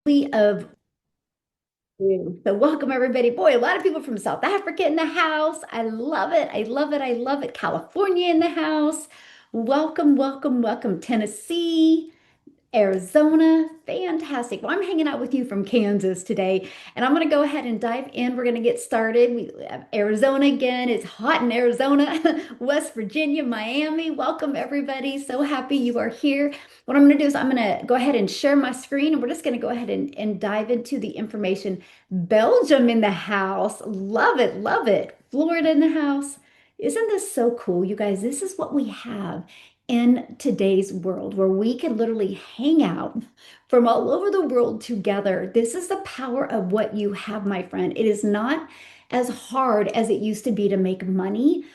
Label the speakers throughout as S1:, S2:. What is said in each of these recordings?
S1: of you. So welcome everybody. Boy, a lot of people from South Africa in the house. I love it. I love it. I love it. California in the house. Welcome, welcome, welcome. Tennessee. Arizona, fantastic. Well, I'm hanging out with you from Kansas today, and I'm going to go ahead and dive in. We're going to get started. We have Arizona again. It's hot in Arizona, West Virginia, Miami. Welcome, everybody. So happy you are here. What I'm going to do is I'm going to go ahead and share my screen, and we're just going to go ahead and dive into the information. Belgium in the house. Love it, love it. Florida in the house. Isn't this so cool, you guys? This is what we have in today's world where we can literally hang out from all over the world together. This is the power of what you have, my friend. It is not as hard as it used to be to make money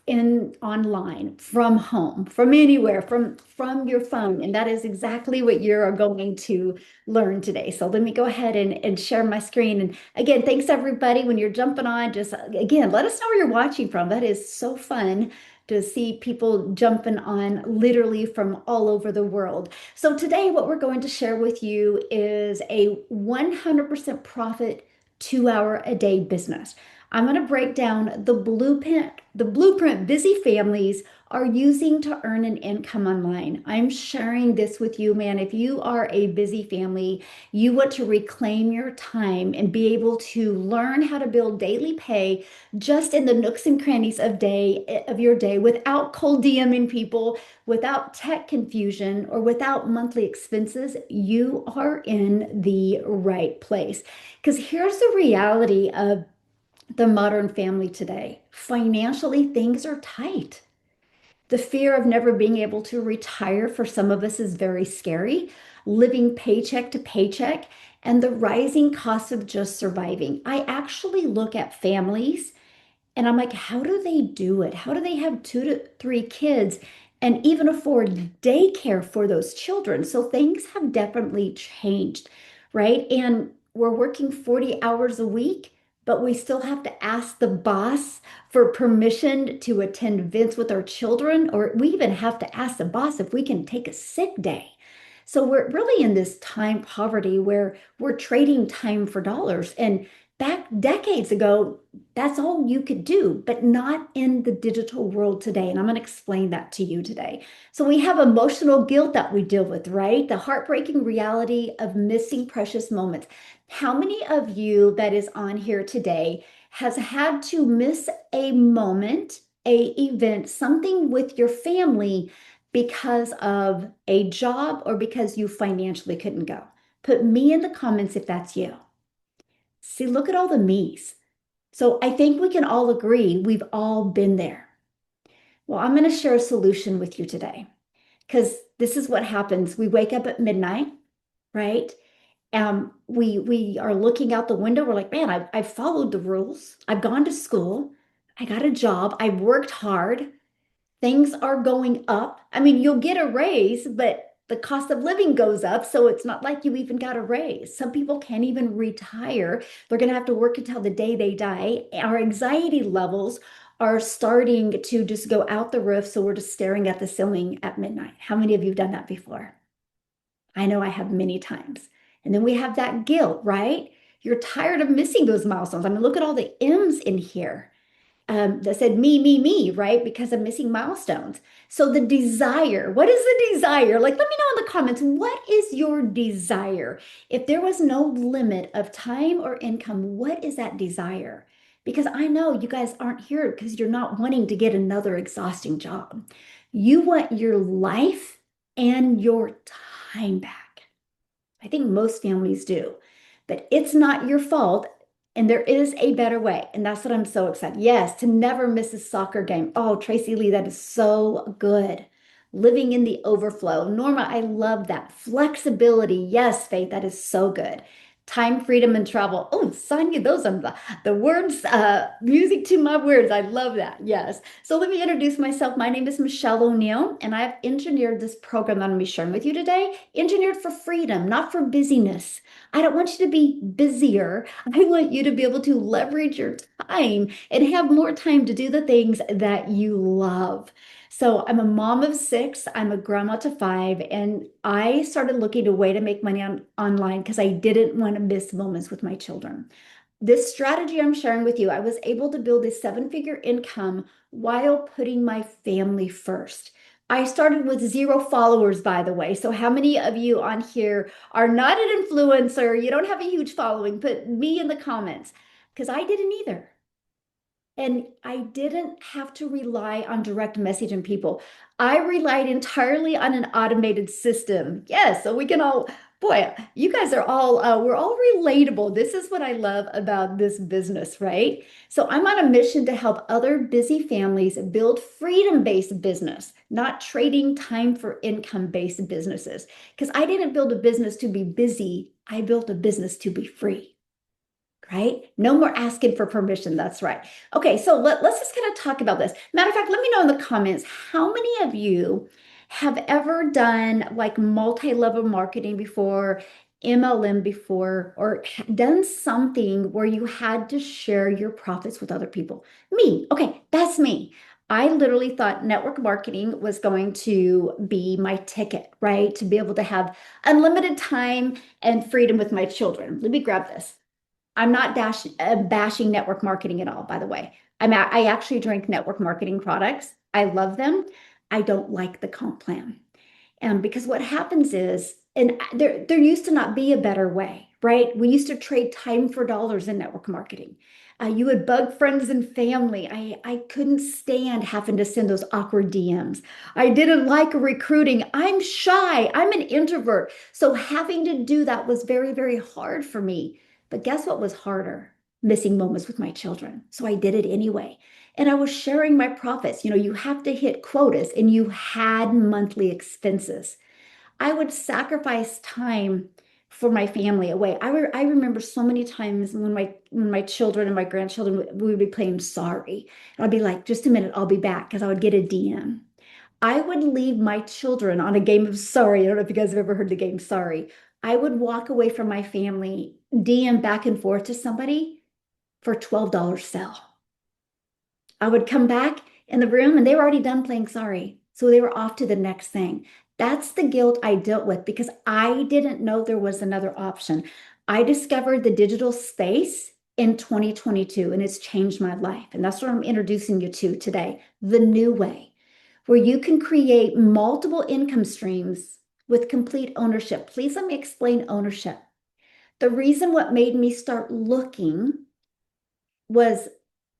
S1: in online from home, from anywhere, from your phone. And that is exactly what you're going to learn today. So let me go ahead and share my screen. And again, thanks everybody. When you're jumping on, just again, let us know where you're watching from. That is so fun to see people jumping on literally from all over the world. So today what we're going to share with you is a 100% profit 2 hour a day business. I'm going to break down the blueprint busy families are using to earn an income online. I'm sharing this with you, man. If you are a busy family, you want to reclaim your time and be able to learn how to build daily pay just in the nooks and crannies of your day without cold DMing people, without tech confusion, or without monthly expenses, you are in the right place. Because here's the reality of the modern family today. Financially, things are tight. The fear of never being able to retire for some of us is very scary, living paycheck to paycheck, and the rising cost of just surviving. I actually look at families and I'm like, how do they do it? How do they have 2 to 3 kids and even afford daycare for those children? So things have definitely changed, right? And we're working 40 hours a week, but we still have to ask the boss for permission to attend events with our children, or we even have to ask the boss if we can take a sick day. So we're really in this time poverty where we're trading time for dollars. And back decades ago, that's all you could do, but not in the digital world today. And I'm going to explain that to you today. So we have emotional guilt that we deal with, right? The heartbreaking reality of missing precious moments. How many of you that is on here today has had to miss a moment, a event, something with your family because of a job or because you financially couldn't go? Put me in the comments if that's you. See, look at all the me's. So I think we can all agree we've all been there. Well, I'm going to share a solution with you today because this is what happens. We wake up at midnight, right? We are looking out the window. We're like, man, I've followed the rules. I've gone to school. I got a job. I've worked hard. Things are going up. I mean, you'll get a raise, but the cost of living goes up. So it's not like you even got a raise. Some people can't even retire. They're going to have to work until the day they die. Our anxiety levels are starting to just go out the roof. So we're just staring at the ceiling at midnight. How many of you have done that before? I know I have many times. And then we have that guilt, right? You're tired of missing those milestones. I mean, look at all the M's in here that said me, right? Because I'm missing milestones. So the desire, what is the desire? Like, let me know in the comments, what is your desire? If there was no limit of time or income, what is that desire? Because I know you guys aren't here because you're not wanting to get another exhausting job. You want your life and your time back. I think most families do, but it's not your fault. And there is a better way. And that's what I'm so excited. Yes, to never miss a soccer game. Oh, Tracy Lee, that is so good. Living in the overflow. Norma, I love that. Flexibility. Yes, Faith, that is so good. Time, freedom, and travel. Oh, Sonia, those are the words, music to my words. I love that. Yes. So let me introduce myself. My name is Michelle O'Neill, and I've engineered this program that I'm going to be sharing with you today. Engineered for freedom, not for busyness. I don't want you to be busier. I want you to be able to leverage your time and have more time to do the things that you love. So I'm a mom of six, I'm a grandma to five, and I started looking a way to make money online because I didn't want to miss moments with my children. This strategy I'm sharing with you, I was able to build a seven-figure income while putting my family first. I started with zero followers, by the way. So how many of you on here are not an influencer? You don't have a huge following. Put me in the comments because I didn't either. And I didn't have to rely on direct messaging people. I relied entirely on an automated system. Yes, so we can all, boy, you guys are all, we're all relatable. This is what I love about this business, right? So I'm on a mission to help other busy families build freedom-based business, not trading time for income-based businesses. Because I didn't build a business to be busy, I built a business to be free. Right? No more asking for permission. That's right. Okay, so let's just kind of talk about this. Matter of fact, let me know in the comments how many of you have ever done like multi-level marketing before, MLM before, or done something where you had to share your profits with other people. Me. Okay, that's me. I literally thought network marketing was going to be my ticket, right? To be able to have unlimited time and freedom with my children. Let me grab this. I'm not bashing network marketing at all, by the way. I actually drink network marketing products. I love them. I don't like the comp plan. And because what happens is, and there used to not be a better way, right? We used to trade time for dollars in network marketing. You would bug friends and family. I couldn't stand having to send those awkward DMs. I didn't like recruiting. I'm shy. I'm an introvert. So having to do that was very, very hard for me. But guess what was harder? Missing moments with my children. So I did it anyway. And I was sharing my profits. You know, you have to hit quotas and you had monthly expenses. I would sacrifice time for my family away. I remember so many times when my children and my grandchildren we would be playing sorry. And I'd be like, just a minute, I'll be back because I would get a DM. I would leave my children on a game of sorry. I don't know if you guys have ever heard the game sorry. I would walk away from my family, DM back and forth to somebody for $12 sell. I would come back in the room and they were already done playing sorry. So they were off to the next thing. That's the guilt I dealt with because I didn't know there was another option. I discovered the digital space in 2022 and it's changed my life. And that's what I'm introducing you to today, the new way, where you can create multiple income streams with complete ownership. Please let me explain ownership. The reason what made me start looking was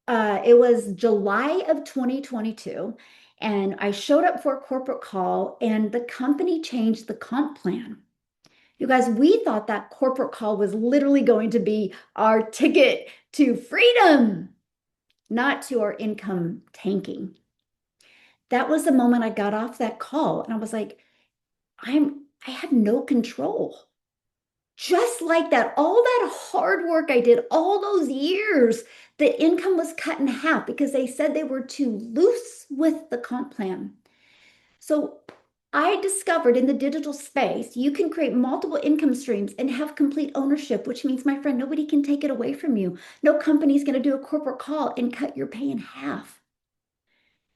S1: it was July of 2022, and I showed up for a corporate call, and the company changed the comp plan. You guys, we thought that corporate call was literally going to be our ticket to freedom, not to our income tanking. That was the moment I got off that call, and I was like, I have no control. Just like that, all that hard work I did all those years, the income was cut in half because they said they were too loose with the comp plan. So I discovered in the digital space, you can create multiple income streams and have complete ownership, which means, my friend, nobody can take it away from you. No company's going to do a corporate call and cut your pay in half.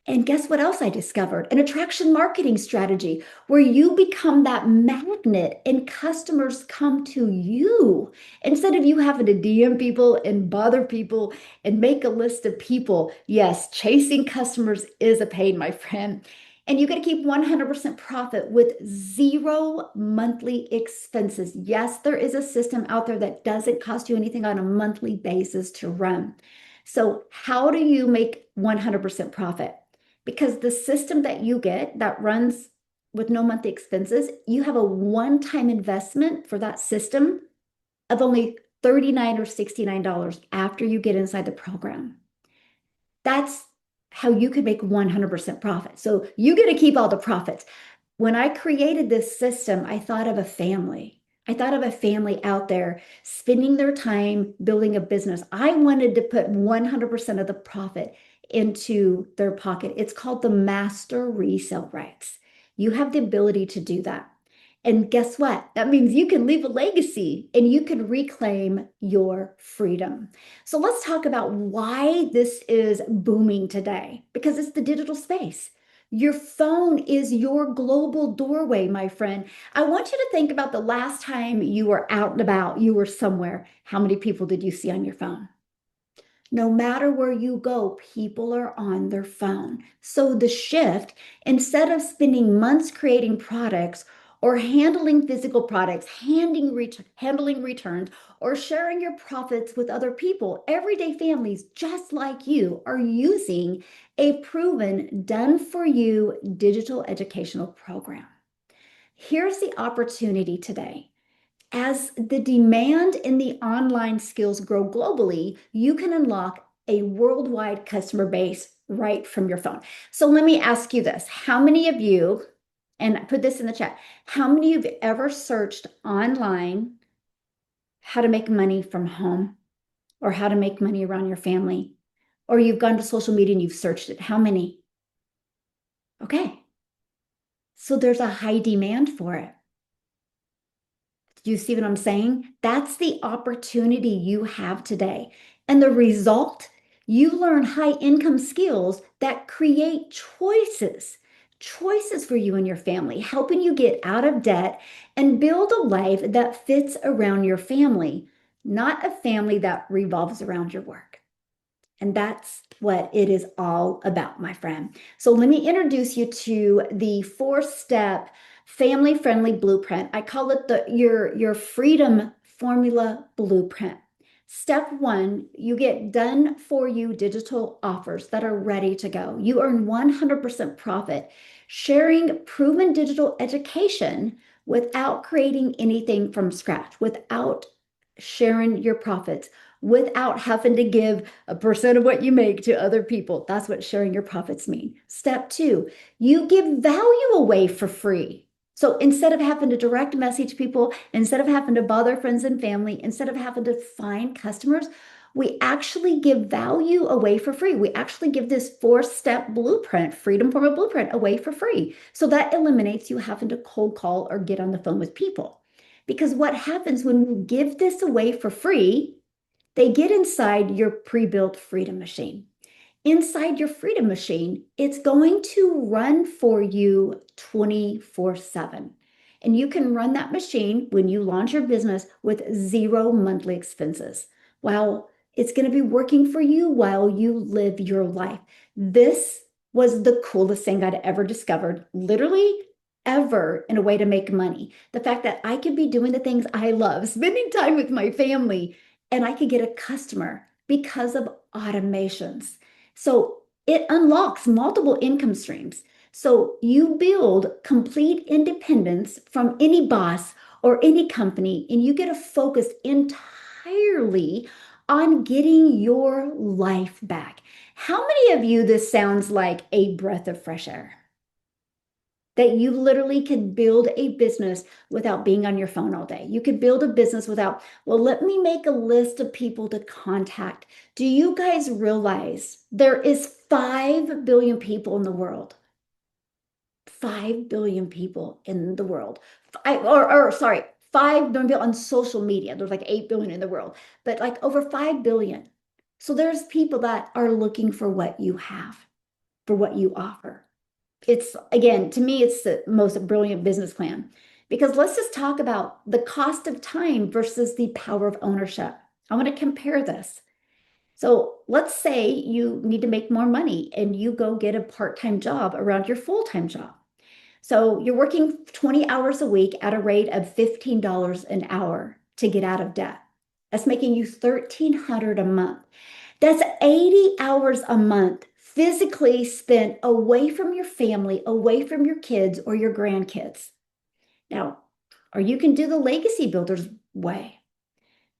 S1: And guess what else I discovered? An attraction marketing strategy where you become that magnet and customers come to you instead of you having to DM people and bother people and make a list of people. Yes, chasing customers is a pain, my friend. And you got to keep 100% profit with zero monthly expenses. Yes, there is a system out there that doesn't cost you anything on a monthly basis to run. So, how do you make 100% profit? Because the system that you get that runs with no monthly expenses, you have a one-time investment for that system of only $39 or $69 after you get inside the program. That's how you could make 100% profit. So you get to keep all the profits. When I created this system, I thought of a family. I thought of a family out there spending their time building a business. I wanted to put 100% of the profit into their pocket. It's called the master resale rights. You have the ability to do that. And guess what? That means you can leave a legacy and you can reclaim your freedom. So let's talk about why this is booming today, because it's the digital space. Your phone is your global doorway, my friend. I want you to think about the last time you were out and about, you were somewhere. How many people did you see on your phone? No matter where you go, people are on their phone. So the shift, instead of spending months creating products or handling physical products, handling returns, or sharing your profits with other people, everyday families just like you are using a proven, done for you digital educational program. Here's the opportunity today. As the demand in the online skills grow globally, you can unlock a worldwide customer base right from your phone. So let me ask you this. How many of you, and put this in the chat, how many of you ever searched online how to make money from home or how to make money around your family? Or you've gone to social media and you've searched it. How many? Okay. So there's a high demand for it. Do you see what I'm saying? That's the opportunity you have today. And the result, you learn high income skills that create choices for you and your family, helping you get out of debt and build a life that fits around your family, not a family that revolves around your work. And that's what it is all about, my friend. So let me introduce you to the 4-step family-friendly blueprint. I call it your freedom formula blueprint. Step 1, you get done for you digital offers that are ready to go. You earn 100% profit, sharing proven digital education without creating anything from scratch, without sharing your profits, without having to give a percent of what you make to other people. That's what sharing your profits mean. Step 2, you give value away for free. So instead of having to direct message people, instead of having to bother friends and family, instead of having to find customers, we actually give value away for free. We actually give this 4-step blueprint, freedom from a blueprint, away for free. So that eliminates you having to cold call or get on the phone with people. Because what happens when we give this away for free, they get inside your pre-built freedom machine. Inside your freedom machine, it's going to run for you 24/7. And you can run that machine when you launch your business with 0 monthly expenses. While it's going to be working for you while you live your life. This was the coolest thing I'd ever discovered, literally ever, in a way to make money. The fact that I could be doing the things I love, spending time with my family, and I could get a customer because of automations. So it unlocks multiple income streams. So you build complete independence from any boss or any company, and you get to focus entirely on getting your life back. How many of you this sounds like a breath of fresh air? That you literally could build a business without being on your phone all day. You could build a business without, well, let me make a list of people to contact. Do you guys realize there is 5 billion people in the world? 5 billion people in the world. Sorry, 5 billion people on social media. There's like 8 billion in the world, but like over 5 billion. So there's people that are looking for what you have, for what you offer. It's, again, to me, it's the most brilliant business plan, because let's just talk about the cost of time versus the power of ownership. I want to compare this. So let's say you need to make more money and you go get a part-time job around your full-time job. So you're working 20 hours a week at a rate of $15 an hour to get out of debt. That's making you $1,300 a month. That's 80 hours a month physically spent away from your family, away from your kids or your grandkids. Now, or you can do the legacy builders way.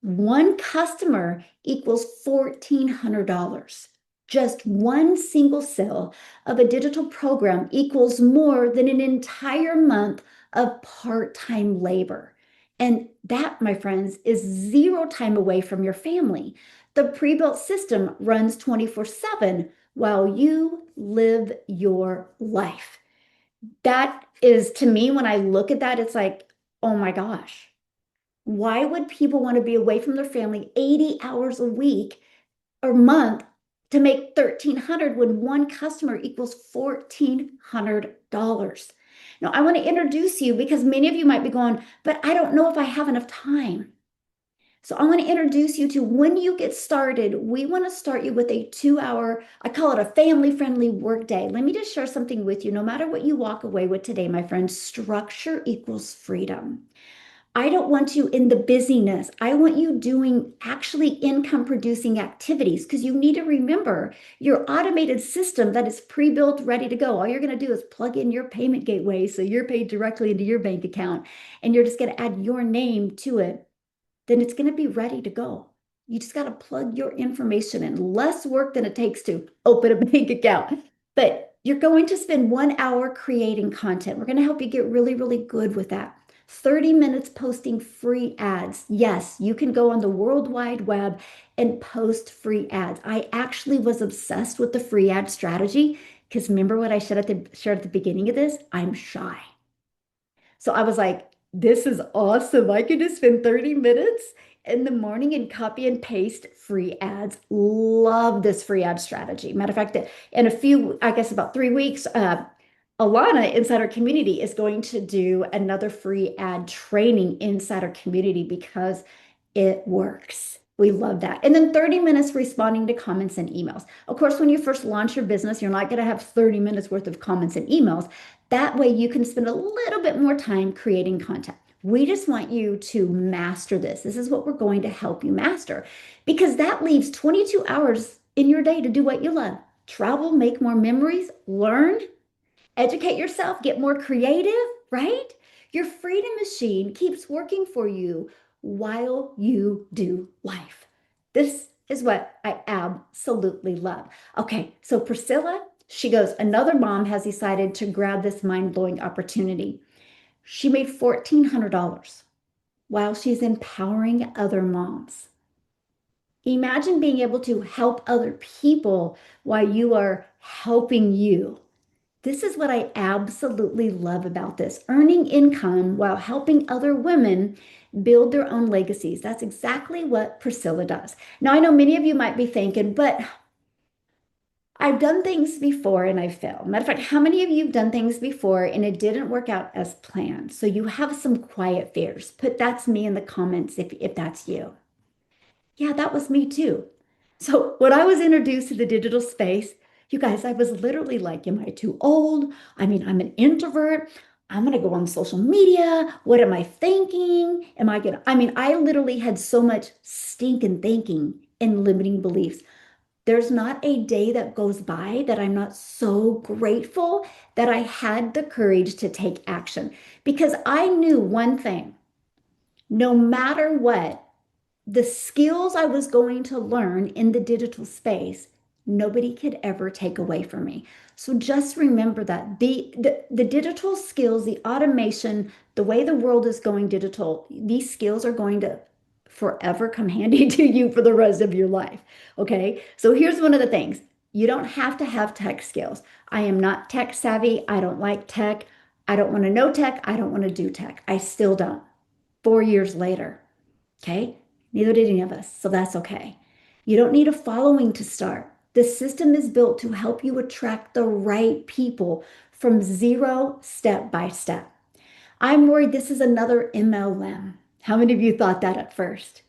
S1: One customer equals $1,400. Just one single sale of a digital program equals more than an entire month of part-time labor. And that, my friends, is 0 time away from your family. The pre-built system runs 24/7 while you live your life. That is, to me, when I look at that, it's like, oh my gosh, why would people want to be away from their family 80 hours a week or month to make 1,300 when one customer equals $1,400. Now, I want to introduce you because many of you might be going, but I don't know if I have enough time. So I want to introduce you to when you get started, we want to start you with a 2 hour, I call it a family-friendly work day. Let me just share something with you. No matter what you walk away with today, my friend, structure equals freedom. I don't want you in the busyness. I want you doing actually income producing activities because you need to remember your automated system that is pre-built, ready to go. All you're going to do is plug in your payment gateway so you're paid directly into your bank account and you're just going to add your name to it. Then it's going to be ready to go. You just got to plug your information in. Less work than it takes to open a bank account. But you're going to spend 1 hour creating content. We're going to help you get really, really good with that. 30 minutes posting free ads. Yes, you can go on the World Wide Web and post free ads. I actually was obsessed with the free ad strategy because remember what I shared at the beginning of this? I'm shy. So I was like, this is awesome. I could just spend 30 minutes in the morning and copy and paste free ads. Love this free ad strategy. Matter of fact, in a few, I guess about 3 weeks, Alana inside our community is going to do another free ad training inside our community because it works. We love that. And then 30 minutes responding to comments and emails. Of course, when you first launch your business, you're not going to have 30 minutes worth of comments and emails. That way you can spend a little bit more time creating content. We just want you to master this. This is what we're going to help you master because that leaves 22 hours in your day to do what you love. Travel, make more memories, learn, educate yourself, get more creative, right? Your freedom machine keeps working for you while you do life. This is what I absolutely love. Okay, so Priscilla, she goes, another mom has decided to grab this mind-blowing opportunity. She made $1,400 while she's empowering other moms. Imagine being able to help other people while you are helping you. This is what I absolutely love about this, earning income while helping other women build their own legacies. That's exactly what Priscilla does. Now, I know many of you might be thinking, but I've done things before and I've failed. Matter of fact, how many of you have done things before and it didn't work out as planned? So you have some quiet fears. Put that's me in the comments if that's you. Yeah, that was me too. So when I was introduced to the digital space, you guys, I was literally like, am I too old? I mean, I'm an introvert. I'm going to go on social media. What am I thinking? Am I going to, I mean, I literally had so much stinking thinking and limiting beliefs. There's not a day that goes by that I'm not so grateful that I had the courage to take action because I knew one thing, no matter what, the skills I was going to learn in the digital space, nobody could ever take away from me. So just remember that the digital skills, the automation, the way the world is going digital, these skills are going to forever come handy to you for the rest of your life. Okay. So here's one of the things. You don't have to have tech skills. I am not tech savvy. I don't like tech. I don't want to know tech. I don't want to do tech. I still don't. 4 years later. Okay. Neither did any of us. So that's okay. You don't need a following to start. The system is built to help you attract the right people from zero step by step. I'm worried this is another MLM. How many of you thought that at first?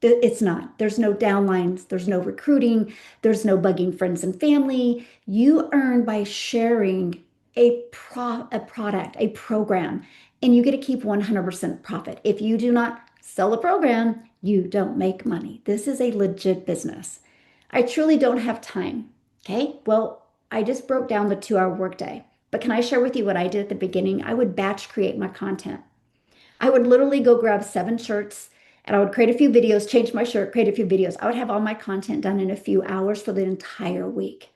S1: It's not. There's no downlines. There's no recruiting. There's no bugging friends and family. You earn by sharing a product, a program, and you get to keep 100% profit. If you do not sell a program, you don't make money. This is a legit business. I truly don't have time. Okay. Well, I just broke down the 2 hour workday, but can I share with you what I did at the beginning? I would batch create my content. I would literally go grab 7 shirts and I would create a few videos, change my shirt, create a few videos. I would have all my content done in a few hours for the entire week.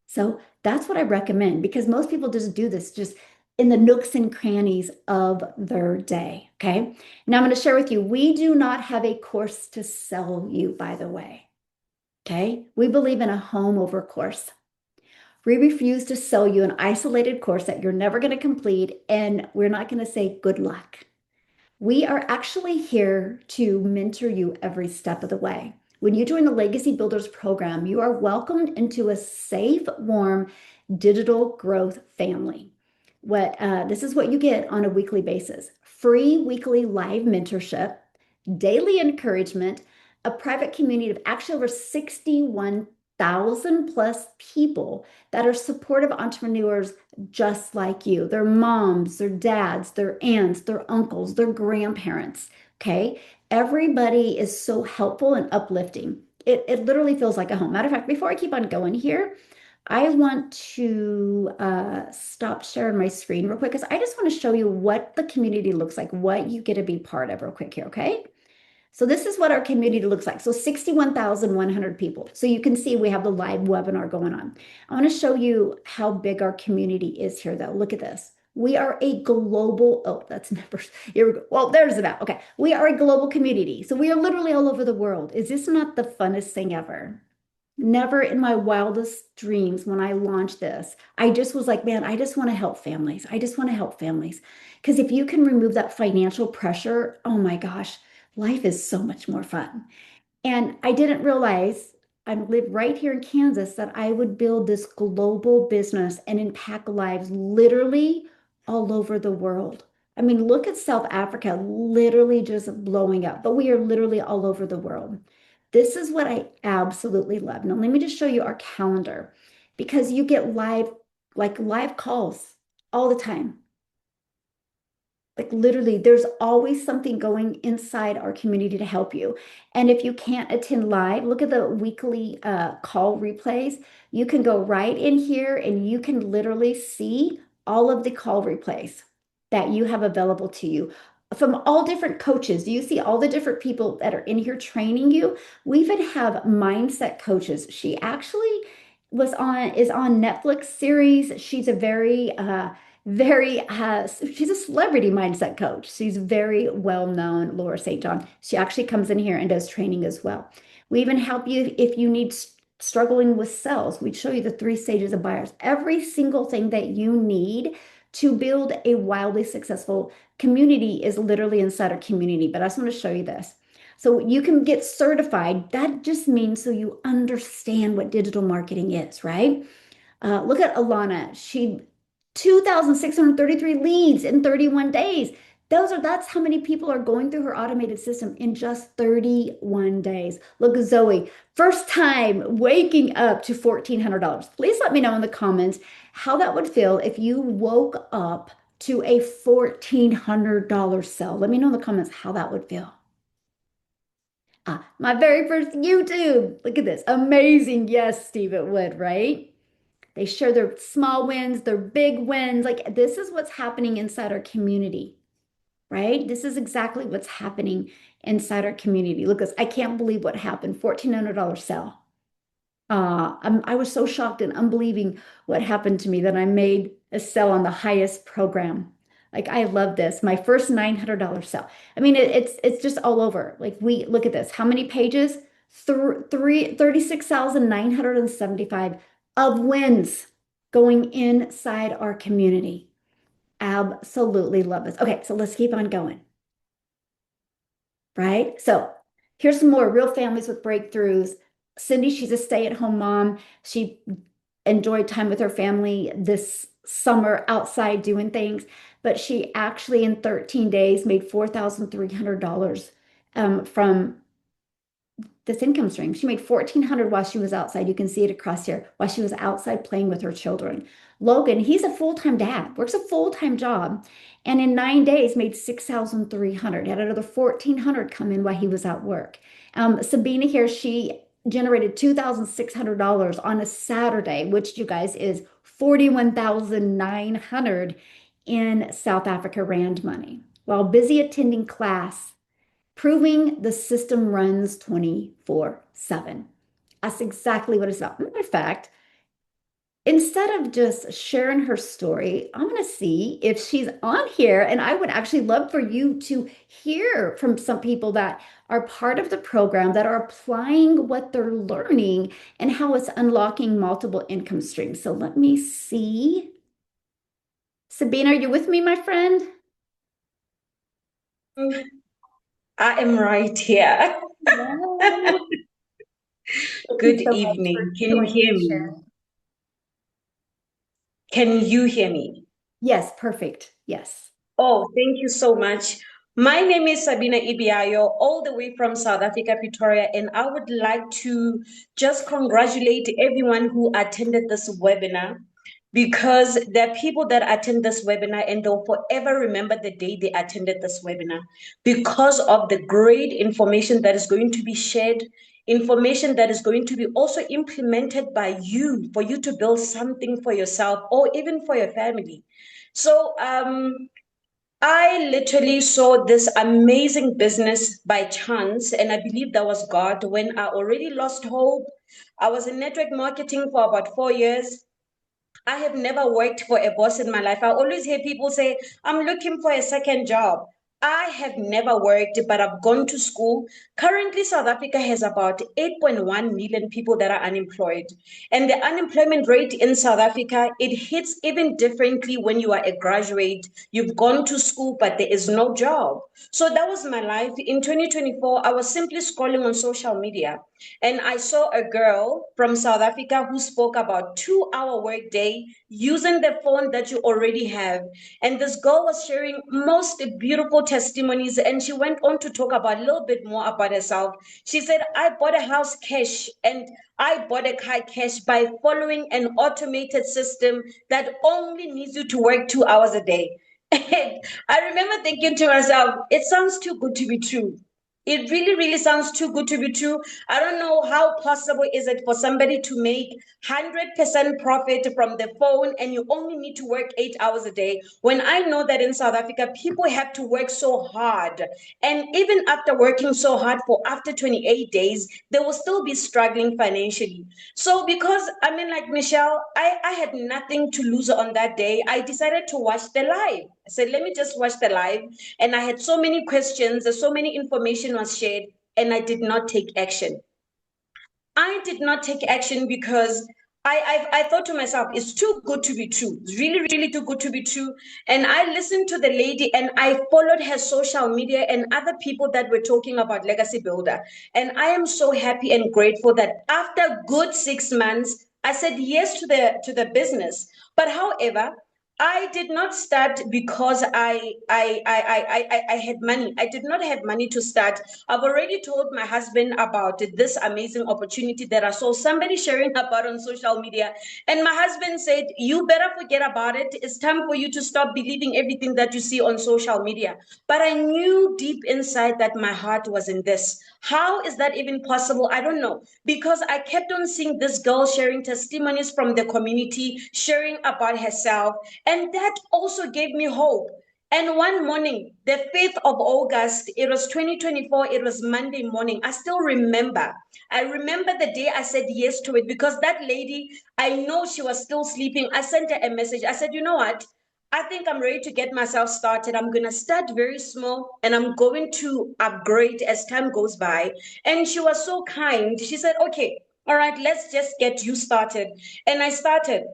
S1: So that's what I recommend because most people just do this just in the nooks and crannies of their day. Okay. Now I'm going to share with you, we do not have a course to sell you, by the way. Okay. We believe in a home over course. We refuse to sell you an isolated course that you're never going to complete, and we're not going to say good luck. We are actually here to mentor you every step of the way. When you join the Legacy Builders program, you are welcomed into a safe, warm digital growth family. This is what you get on a weekly basis: free weekly live mentorship, daily encouragement, a private community of actually over 61,000 plus people that are supportive entrepreneurs just like you. Their moms, their dads, their aunts, their uncles, their grandparents. Okay. Everybody is so helpful and uplifting. It literally feels like a home. Matter of fact, before I keep on going here, I want to stop sharing my screen real quick because I just want to show you what the community looks like, what you get to be part of real quick here, okay? So this is what our community looks like. So 61,100 people. So you can see we have the live webinar going on. I want to show you how big our community is here though. Look at this. We are a global, oh, that's numbers. Here we go. Well, there's that. Okay. We are a global community. So we are literally all over the world. Is this not the funnest thing ever? Never in my wildest dreams when I launched this, I just was like, man, I just want to help families. I just want to help families. Because if you can remove that financial pressure, oh my gosh, life is so much more fun. And I didn't realize I live right here in Kansas that I would build this global business and impact lives literally all over the world. I mean, look at South Africa literally just blowing up, but we are literally all over the world. This is what I absolutely love. Now, let me just show you our calendar because you get live calls all the time. Like literally, there's always something going inside our community to help you. And if you can't attend live, look at the weekly call replays. You can go right in here and you can literally see all of the call replays that you have available to you from all different coaches. Do you see all the different people that are in here training you? We even have mindset coaches. She actually is on Netflix series. She's a she's a celebrity mindset coach. She's very well known, Laura St. John. She actually comes in here and does training as well. We even help you if you need struggling with sales. We show you the three stages of buyers. Every single thing that you need to build a wildly successful community is literally inside our community. But I just want to show you this. So you can get certified. That just means so you understand what digital marketing is, right? Look at Alana. She 2,633 leads in 31 days. That's how many people are going through her automated system in just 31 days. Look at Zoe, first time waking up to $1,400. Please let me know in the comments how that would feel if you woke up to a $1,400 sale. Let me know in the comments how that would feel. My very first YouTube. Look at this. Amazing. Yes, Steve, it would, right? They share their small wins, their big wins. Like this is what's happening inside our community, right? This is exactly what's happening inside our community. Look, I can't believe what happened. $1,400 sale. I was so shocked and unbelieving what happened to me that I made a sale on the highest program. Like I love this. My first $900 sale. I mean, it's just all over. Like we look at this. How many pages? 36,975 of wins going inside our community. Absolutely love this. Okay, so let's keep on going. Right? So here's some more real families with breakthroughs. Cindy, she's a stay-at-home mom. She enjoyed time with her family this summer outside doing things, but she actually in 13 days made $4,300 from this income stream. She made 1,400 while she was outside. You can see it across here while she was outside playing with her children. Logan, he's a full-time dad, works a full-time job, and in 9 days made 6,300. Had another 1,400 come in while he was at work. Sabina here, she generated $2,600 on a Saturday, which you guys is 41,900 in South Africa Rand money while busy attending class, proving the system runs 24/7. That's exactly what it's about. Matter of fact, instead of just sharing her story, I'm going to see if she's on here. And I would actually love for you to hear from some people that are part of the program that are applying what they're learning and how it's unlocking multiple income streams. So let me see. Sabina, are you with me, my friend?
S2: I am right here.
S1: Thank you
S2: Good
S1: so much for
S2: evening. Can you
S1: joining
S2: hear
S1: and
S2: me?
S1: sharing.
S2: Can you hear me?
S1: Yes, perfect. Yes.
S2: Oh, thank you so much. My name is Sabina Ibiayo, all the way from South Africa, Pretoria, and I would like to just congratulate everyone who attended this webinar because there are people that attend this webinar and they'll forever remember the day they attended this webinar because of the great information that is going to be shared, information that is going to be also implemented by you for you to build something for yourself or even for your family. So, I literally saw this amazing business by chance, and I believe that was God when I already lost hope. I was in network marketing for about 4 years. I have never worked for a boss in my life. I always hear people say, I'm looking for a second job. I have never worked, but I've gone to school. Currently, South Africa has about 8.1 million people that are unemployed. And the unemployment rate in South Africa, it hits even differently when you are a graduate. You've gone to school, but there is no job. So that was my life. In 2024, I was simply scrolling on social media and I saw a girl from South Africa who spoke about 2 hour workday using the phone that you already have. And this girl was sharing most beautiful testimonies. And she went on to talk about a little bit more about herself. She said, I bought a house cash and I bought a car cash by following an automated system that only needs you to work 2 hours a day. And I remember thinking to myself, it sounds too good to be true. It really, really sounds too good to be true. I don't know how possible is it for somebody to make 100% profit from the phone and you only need to work 8 hours a day. When I know that in South Africa, people have to work so hard. And even after working so hard for after 28 days, they will still be struggling financially. So because, I mean, like Michelle, I had nothing to lose on that day. I decided to watch the live. I said, let me just watch the live. And I had so many questions, so many information was shared, and I did not take action. I did not take action because I thought to myself, it's too good to be true. It's really, really too good to be true. And I listened to the lady and I followed her social media and other people that were talking about Legacy Builder. And I am so happy and grateful that after good 6 months, I said yes to the business. But however, I did not start because I had money. I did not have money to start. I've already told my husband about this amazing opportunity that I saw somebody sharing about on social media. And my husband said, you better forget about it. It's time for you to stop believing everything that you see on social media. But I knew deep inside that my heart was in this. How is that even possible? I don't know. Because I kept on seeing this girl sharing testimonies from the community, sharing about herself. And that also gave me hope. And one morning, the 5th of August, it was 2024, it was Monday morning. I still remember. I remember the day I said yes to it because that lady, I know she was still sleeping. I sent her a message. I said, you know what? I think I'm ready to get myself started. I'm going to start very small and I'm going to upgrade as time goes by. And she was so kind. She said, okay, all right, let's just get you started. And I started.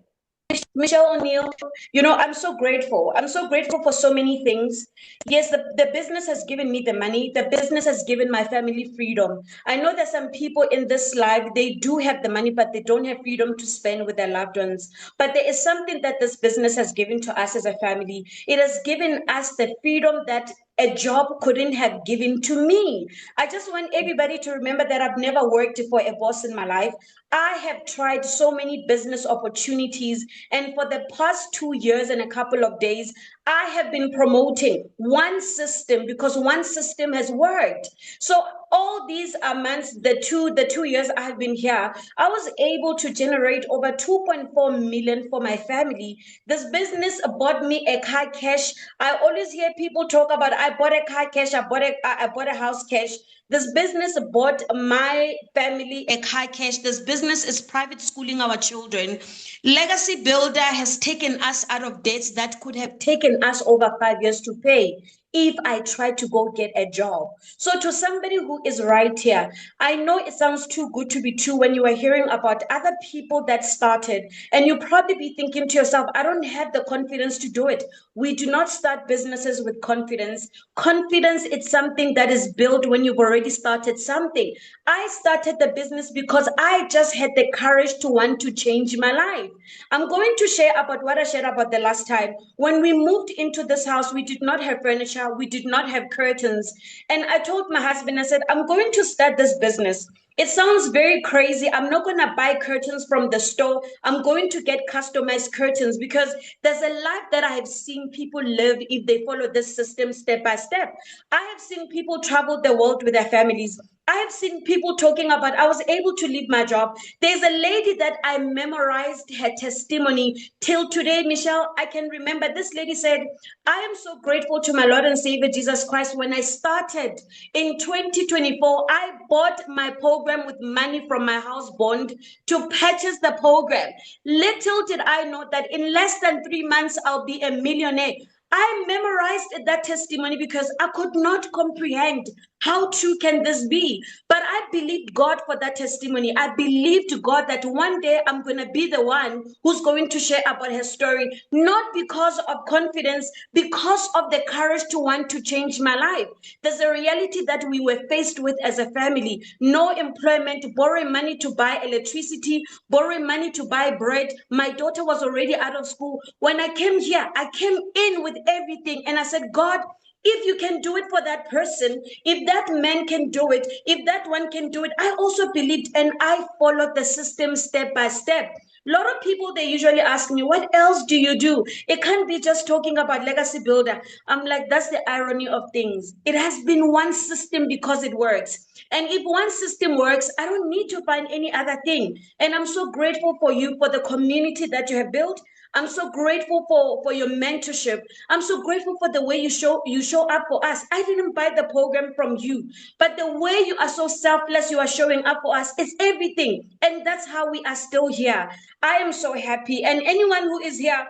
S2: Michelle O'Neill, I'm so grateful. I'm so grateful for so many things. Yes, the business has given me the money. The business has given my family freedom. I know that some people in this life, they do have the money, but they don't have freedom to spend with their loved ones. But there is something that this business has given to us as a family. It has given us the freedom that a job couldn't have given to me. I just want everybody to remember that I've never worked for a boss in my life. I have tried so many business opportunities, and for the past 2 years and a couple of days, I have been promoting one system because one system has worked. So all these months, the two years I have been here, I was able to generate over 2.4 million for my family. This business bought me a car cash. I always hear people talk about I bought a car cash, I bought a house cash. This business bought my family a car cash. This business is private schooling our children. Legacy Builder has taken us out of debts that could have taken us over 5 years to pay. if I try to go get a job. So, to somebody who is right here, I know it sounds too good to be true when you are hearing about other people that started, and you probably be thinking to yourself, I don't have the confidence to do it. We do not start businesses with confidence. Confidence is something that is built when you've already started something. I started the business because I just had the courage to want to change my life. I'm going to share about what I shared about the last time. When we moved into this house, we did not have furniture, we did not have curtains. And I told my husband, I said, I'm going to start this business. It sounds very crazy. I'm not going to buy curtains from the store. I'm going to get customized curtains because there's a life that I have seen people live if they follow this system step by step. I have seen people travel the world with their families. I have seen people talking about, I was able to leave my job. There's a lady that I memorized her testimony till today, Michelle. I can remember this lady said, I am so grateful to my Lord and Savior Jesus Christ. When I started in 2024, I bought my program with money from my house bond to purchase the program. Little did I know that in less than 3 months, I'll be a millionaire. I memorized that testimony because I could not comprehend how true can this be. But I believed God for that testimony. I believed God that one day I'm going to be the one who's going to share about her story, not because of confidence, because of the courage to want to change my life. There's a reality that we were faced with as a family: no employment, borrowing money to buy electricity, borrowing money to buy bread. My daughter was already out of school. When I came here, I came in with everything, and I said, God, if you can do it for that person, if that man can do it, if that one can do it, I also believed, and I followed the system step by step. A lot of people, they usually ask me, what else do you do? It can't be just talking about legacy builder. I'm like, that's the irony of things. It has been one system because it works. And if one system works, I don't need to find any other thing. And I'm so grateful for you, for the community that you have built. I'm so grateful for your mentorship. I'm so grateful for the way you show up for us. I didn't buy the program from you, but the way you are so selfless, you are showing up for us, is everything. And that's how we are still here. I am so happy. And anyone who is here,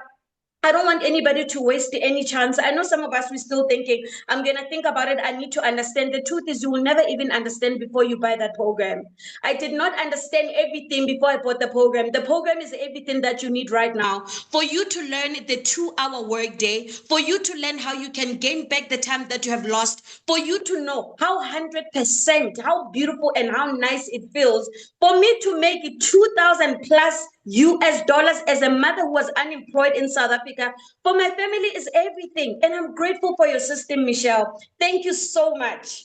S2: I don't want anybody to waste any chance. I know some of us, we're still thinking, I'm going to think about it. I need to understand. The truth is, you will never even understand before you buy that program. I did not understand everything before I bought the program. The program is everything that you need right now for you to learn the 2 hour workday, for you to learn how you can gain back the time that you have lost, for you to know how 100%, how beautiful and how nice it feels for me to make it 2,000 plus US dollars as a mother who was unemployed in South Africa. For my family is everything. And I'm grateful for your system, Michelle. Thank you so much.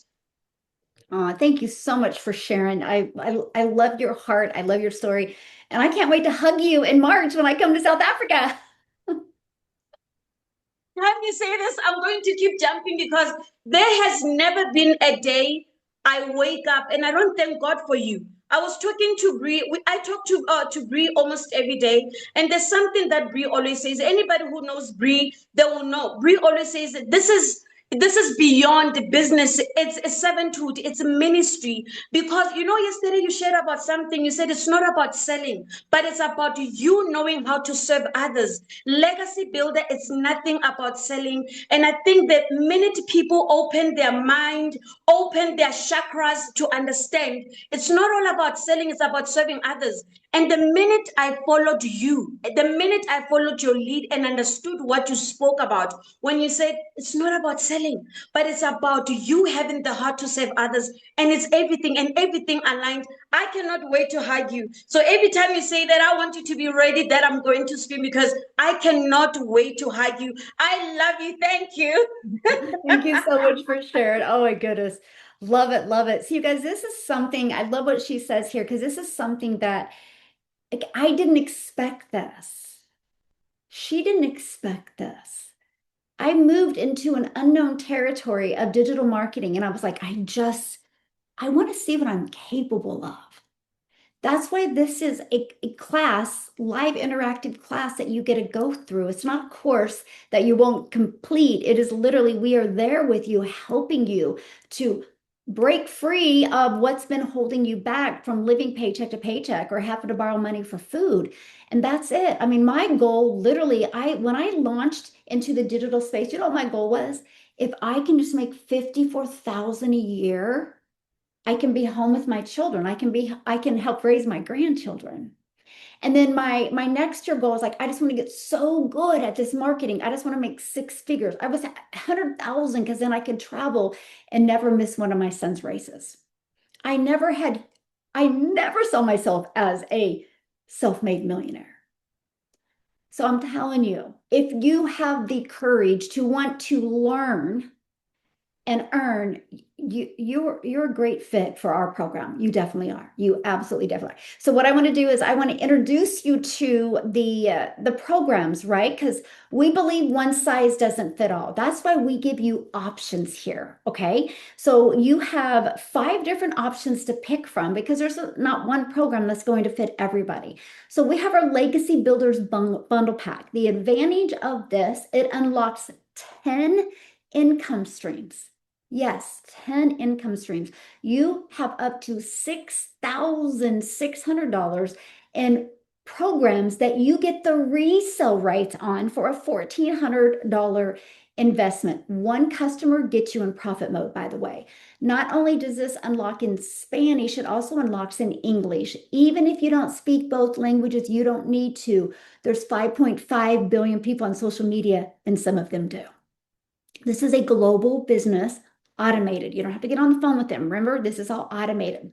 S1: Thank you so much for sharing. I love your heart. I love your story. And I can't wait to hug you in March when I come to South Africa.
S2: Have me say this, I'm going to keep jumping because there has never been a day I wake up and I don't thank God for you. I was talking to Bree. I talk to Bree almost every day, and there's something that Bree always says. Anybody who knows Bree, they will know. Bree always says that this is beyond the business. It's a servanthood. It's a ministry. Because yesterday you shared about something. You said it's not about selling, but it's about you knowing how to serve others. Legacy builder, it's nothing about selling. And I think that minute people open their mind, open their chakras to understand, it's not all about selling, it's about serving others. And the minute I followed you, the minute I followed your lead and understood what you spoke about, when you said it's not about selling, but it's about you having the heart to serve others, and it's everything and everything aligned. I cannot wait to hug you. So every time you say that, I want you to be ready that I'm going to scream because I cannot wait to hug you. I love you. Thank you.
S1: Thank you so much for sharing. Oh my goodness. Love it, love it. So you guys, this is something, I love what she says here because this is something that like I didn't expect this. She didn't expect this. I moved into an unknown territory of digital marketing and I was like, I want to see what I'm capable of. That's why this is a class, live interactive class that you get to go through. It's not a course that you won't complete. It is literally, we are there with you, helping you to break free of what's been holding you back from living paycheck to paycheck or having to borrow money for food. And that's it. I mean, my goal literally, when I launched into the digital space, you know what my goal was? If I can just make 54,000 a year, I can be home with my children. I can help raise my grandchildren. And then my next year goal is like, I just want to get so good at this marketing. I just want to make six figures. I was at 100,000 because then I could travel and never miss one of my son's races. I never had, I never saw myself as a self-made millionaire. So I'm telling you, if you have the courage to want to learn and earn, you're a great fit for our program. You definitely are. You absolutely definitely are. So what I want to do is I want to introduce you to the programs, right? Because we believe one size doesn't fit all. That's why we give you options here. Okay. So you have 5 different options to pick from because there's not one program that's going to fit everybody. So we have our Legacy Builders bundle pack. The advantage of this, it unlocks 10 income streams. Yes, 10 income streams. You have up to $6,600 in programs that you get the resale rights on for a $1,400 investment. One customer gets you in profit mode, by the way. Not only does this unlock in Spanish, it also unlocks in English. Even if you don't speak both languages, you don't need to. There's 5.5 billion people on social media, and some of them do. This is a global business, automated. You don't have to get on the phone with them. Remember, this is all automated.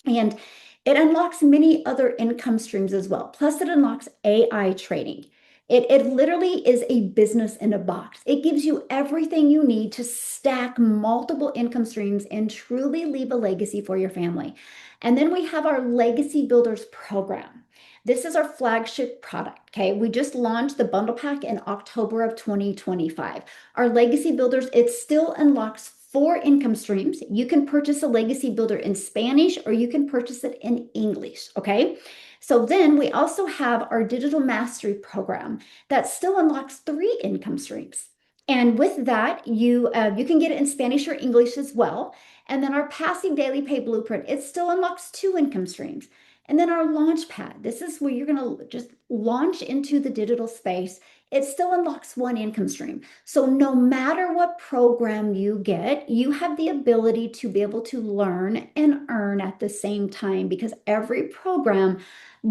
S1: And it unlocks many other income streams as well. Plus, it unlocks AI trading. It literally is a business in a box. It gives you everything you need to stack multiple income streams and truly leave a legacy for your family. And then we have our Legacy Builders program. This is our flagship product. Okay. We just launched the bundle pack in October of 2025. Our Legacy Builders, it still unlocks 4 income streams. You can purchase a Legacy Builder in Spanish or you can purchase it in English. Okay. So then we also have our Digital Mastery program that still unlocks 3 income streams. And with that, you can get it in Spanish or English as well. And then our Passive Daily Pay Blueprint, it still unlocks 2 income streams. And then our Launchpad, this is where you're going to just launch into the digital space. It still unlocks 1 income stream. So no matter what program you get, you have the ability to be able to learn and earn at the same time because every program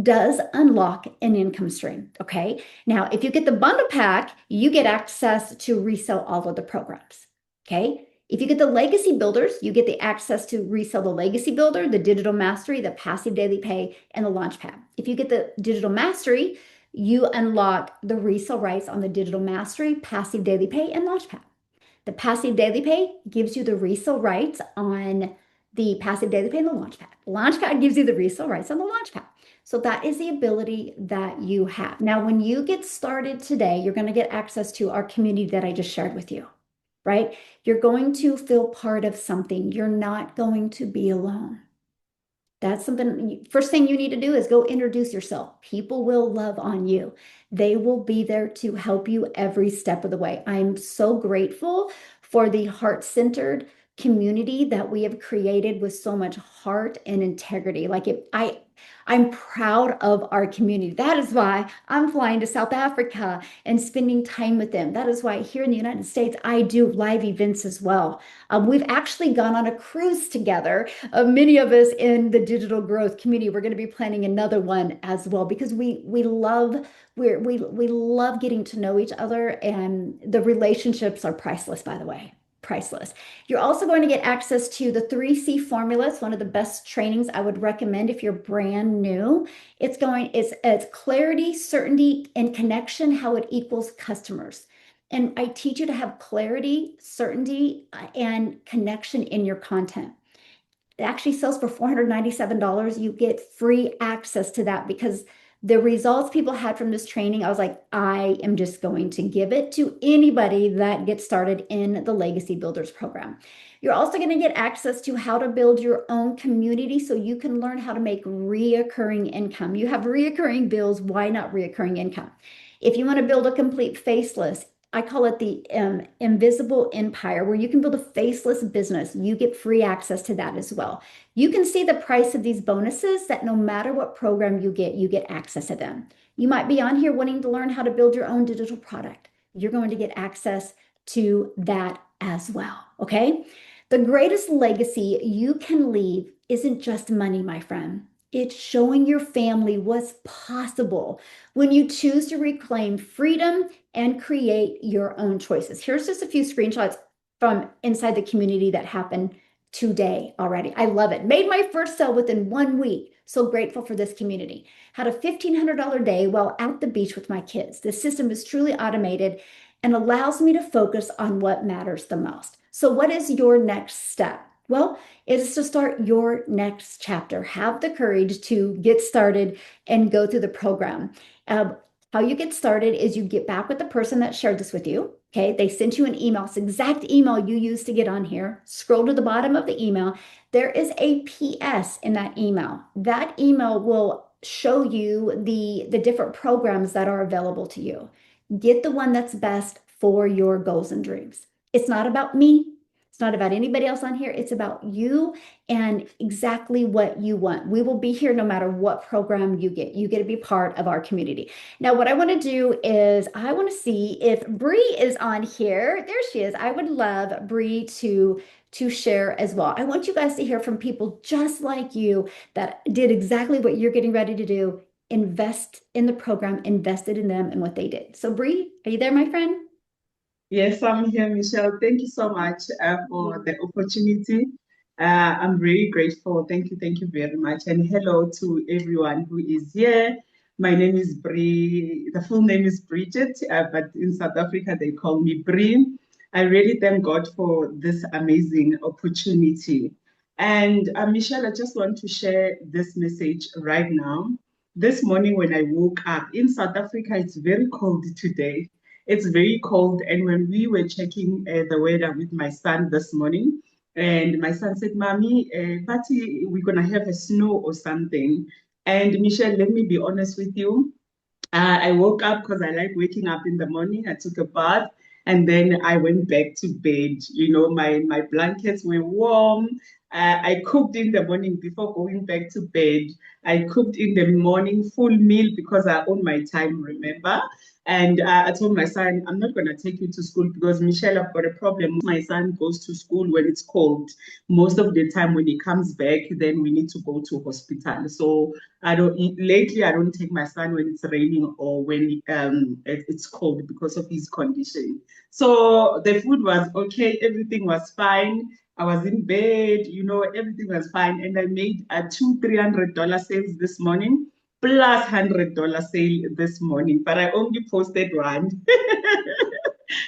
S1: does unlock an income stream. Okay. Now, if you get the bundle pack, you get access to resell all of the programs. Okay. If you get the Legacy Builders, you get the access to resell the Legacy Builder, the Digital Mastery, the Passive Daily Pay, and the Launchpad. If you get the Digital Mastery, you unlock the resale rights on the Digital Mastery, Passive Daily Pay, and Launchpad. The Passive Daily Pay gives you the resale rights on the Passive Daily Pay and the Launchpad. Launchpad gives you the resale rights on the Launchpad. So that is the ability that you have. Now, when you get started today, you're going to get access to our community that I just shared with you, right? You're going to feel part of something. You're not going to be alone. That's something, first thing you need to do is go introduce yourself. People will love on you. They will be there to help you every step of the way. I'm so grateful for the heart-centered community that we have created with so much heart and integrity. I'm proud of our community. That is why I'm flying to South Africa and spending time with them. That is why here in the United States, I do live events as well. We've actually gone on a cruise together. Many of us in the digital growth community, we're going to be planning another one as well because we love getting to know each other, and the relationships are priceless, by the way. Priceless. You're also going to get access to the 3C formula. It's one of the best trainings I would recommend if you're brand new. It's clarity, certainty, and connection, how it equals customers. And I teach you to have clarity, certainty, and connection in your content. It actually sells for $497. You get free access to that because the results people had from this training, I was like, I am just going to give it to anybody that gets started in the Legacy Builders program. You're also going to get access to how to build your own community so you can learn how to make reoccurring income. You have reoccurring bills, why not reoccurring income? If you want to build a complete faceless, I call it the invisible empire, where you can build a faceless business. You get free access to that as well. You can see the price of these bonuses that no matter what program you get access to them. You might be on here wanting to learn how to build your own digital product. You're going to get access to that as well. Okay. The greatest legacy you can leave isn't just money, my friend. It's showing your family what's possible when you choose to reclaim freedom and create your own choices. Here's just a few screenshots from inside the community that happened today already. I love it. Made my first sale within 1 week. So grateful for this community. Had a $1,500 day while at the beach with my kids. This system is truly automated and allows me to focus on what matters the most. So, what is your next step? Well, it is to start your next chapter. Have the courage to get started and go through the program. How you get started is you get back with the person that shared this with you. Okay, they sent you an email, it's the exact email you used to get on here. Scroll to the bottom of the email. There is a PS in that email. That email will show you the different programs that are available to you. Get the one that's best for your goals and dreams. It's not about me. It's not about anybody else on here. It's about you and exactly what you want. We will be here no matter what program you get. You get to be part of our community. Now, what I want to do is I want to see if Bree is on here. There she is. I would love Bree to share as well. I want you guys to hear from people just like you that did exactly what you're getting ready to do, invest in the program, invested in them and what they did. So Bree, are you there, my friend?
S3: Yes, I'm here, Michelle. Thank you so much for the opportunity. I'm really grateful. Thank you very much. And hello to everyone who is here. My name is Bree. The full name is Bridget, but in South Africa they call me Bree. I really thank God for this amazing opportunity. And Michelle, I just want to share this message right now. This morning when I woke up in South Africa, it's very cold today. It's very cold. And when we were checking the weather with my son this morning, and my son said, Mommy, Patty, we're going to have a snow or something. And Michelle, let me be honest with you. I woke up because I like waking up in the morning. I took a bath and then I went back to bed. You know, my blankets were warm. I cooked in the morning before going back to bed. I cooked in the morning full meal because I own my time, remember? And I told my son, I'm not going to take you to school because Michelle, I've got a problem. My son goes to school when it's cold. Most of the time when he comes back, then we need to go to hospital. So lately I don't take my son when it's raining or when it's cold because of his condition. So the food was okay, everything was fine. I was in bed, you know, everything was fine. And I made a $200-300 sales this morning plus $100 sale this morning, but I only posted one.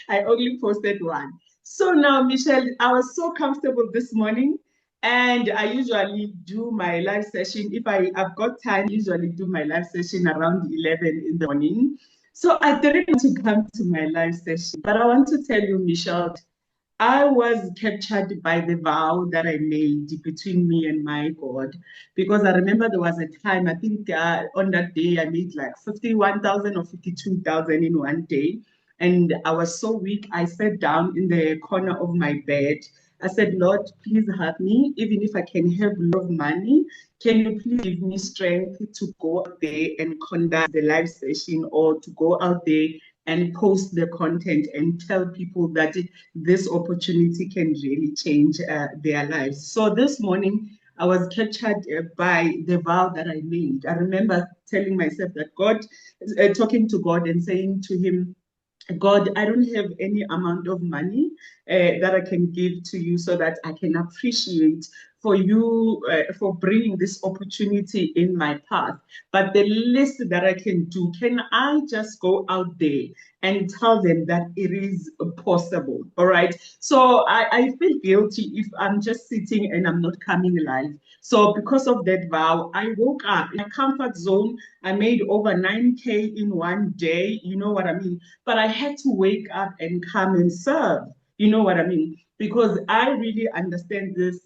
S3: I only posted one. So now, Michelle, I was so comfortable this morning. And I usually do my live session. If I've got time, usually do my live session around 11 in the morning. So I didn't want to come to my live session. But I want to tell you, Michelle, I was captured by the vow that I made between me and my God. Because I remember there was a time, I think on that day, I made like 51,000 or 52,000 in one day. And I was so weak, I sat down in the corner of my bed. I said, Lord, please help me. Even if I can have a lot of money, can you please give me strength to go out there and conduct the live session or to go out there and post the content and tell people that this opportunity can really change their lives. So this morning, I was captured by the vow that I made. I remember telling myself that God, talking to God and saying to him, God, I don't have any amount of money that I can give to you so that I can appreciate for you for bringing this opportunity in my path. But the least that I can do, can I just go out there and tell them that it is possible? All right. So I feel guilty if I'm just sitting and I'm not coming live. So because of that vow, I woke up in a comfort zone. I made over 9K in one day. You know what I mean? But I had to wake up and come and serve. You know what I mean? Because I really understand this.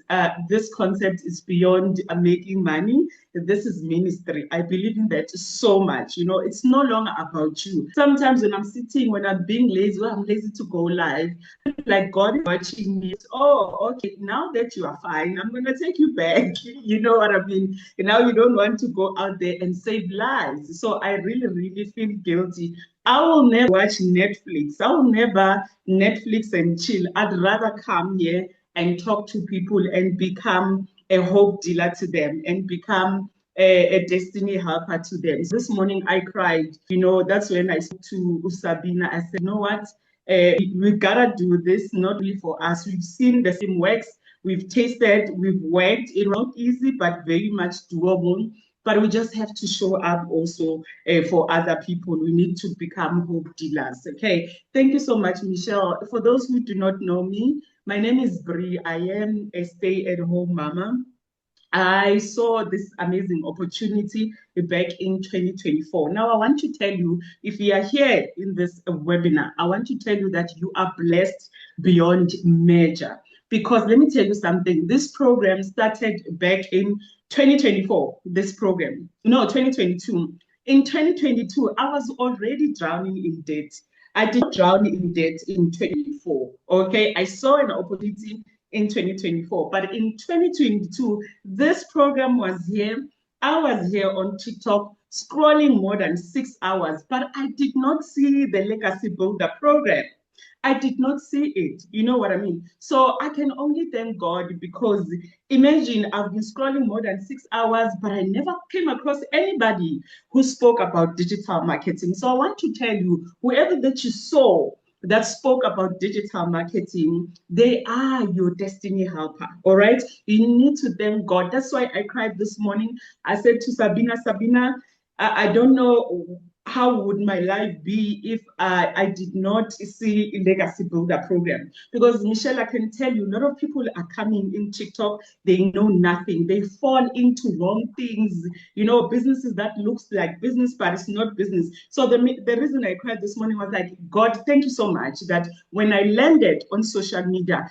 S3: This concept is beyond making money. This is ministry. I believe in that so much. You know, it's no longer about you. Sometimes when I'm sitting, when I'm being lazy, when I'm lazy to go live, like God is watching me. Oh, okay. Now that you are fine, I'm gonna take you back. You know what I mean? And now you don't want to go out there and save lives. So I really, really feel guilty I will never watch Netflix. I will never Netflix and chill. I'd rather come here and talk to people and become a hope dealer to them and become a destiny helper to them. So this morning I cried. That's when I spoke to Sabina. I said, you know what? We gotta do this not only for us. We've seen the same works. We've tasted, we've worked. It was not easy, but very much doable. But we just have to show up also for other people. We need to become hope dealers. Okay. Thank you so much, Michelle. For those who do not know me, my name is Bri. I am a stay-at-home mama. I saw this amazing opportunity back in 2024. Now, I want to tell you, if you are here in this webinar, I want to tell you that you are blessed beyond measure. Because let me tell you something, this program started back in 2024, this program. No, 2022. In 2022, I was already drowning in debt. I did not drown in debt in 2024. Okay, I saw an opportunity in 2024. But in 2022, this program was here. I was here on TikTok scrolling more than 6 hours, but I did not see the Legacy Builder program. I did not see it. You know what I mean? So I can only thank God, because imagine I've been scrolling more than 6 hours, but I never came across anybody who spoke about digital marketing. So I want to tell you, whoever that you saw that spoke about digital marketing, they are your destiny helper. All right. You need to thank God. That's why I cried this morning. I said to Sabina, I don't know how would my life be if I did not see a Legacy Builder program. Because Michelle, I can tell you, a lot of people are coming in TikTok, they know nothing. They fall into wrong things, businesses that looks like business, but it's not business. So the reason I cried this morning was like, God, thank you so much that when I landed on social media,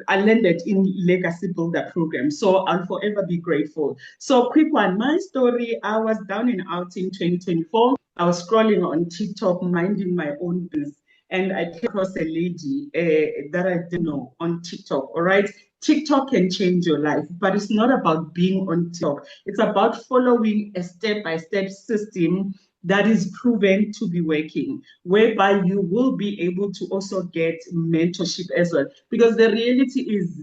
S3: I landed in Legacy Builder program. So I'll forever be grateful. So quick one, my story, I was down and out in 2024. I was scrolling on TikTok, minding my own business, and I came across a lady that I didn't know on TikTok. All right. TikTok can change your life, but it's not about being on TikTok. It's about following a step-by-step system that is proven to be working, whereby you will be able to also get mentorship as well. Because the reality is,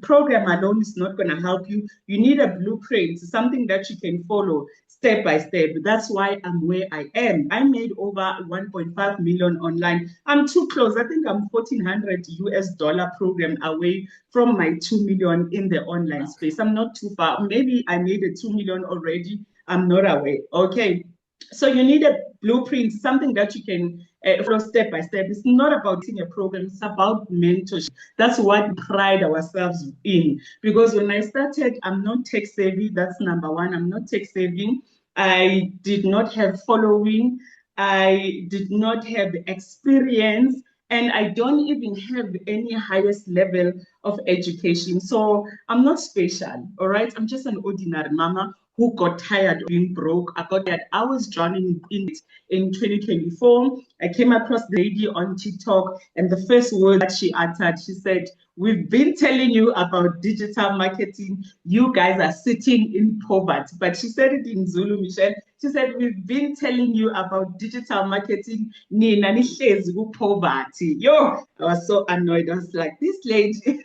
S3: program alone is not going to help you. You need a blueprint, something that you can follow step by step. That's why I'm where I am. I made over 1.5 million online. I'm too close. I think I'm $1,400 program away from my 2 million in the online space. I'm not too far. Maybe I made a 2 million already. I'm not away. Okay. So you need a blueprint, something that you can follow step by step. It's not about seeing a program, it's about mentorship. That's what we pride ourselves in. Because when I started, I'm not tech savvy. That's number one. I'm not tech savvy. I did not have following. I did not have experience. And I don't even have any highest level of education. So I'm not special, all right? I'm just an ordinary mama who got tired of being broke. I got that. I was drowning in it in 2024. I came across the lady on TikTok, and the first word that she uttered, she said, "We've been telling you about digital marketing. You guys are sitting in poverty." But she said it in Zulu, Michelle. She said, "We've been telling you about digital marketing. Nina nihlezi poverty." Yo, I was so annoyed. I was like, this lady,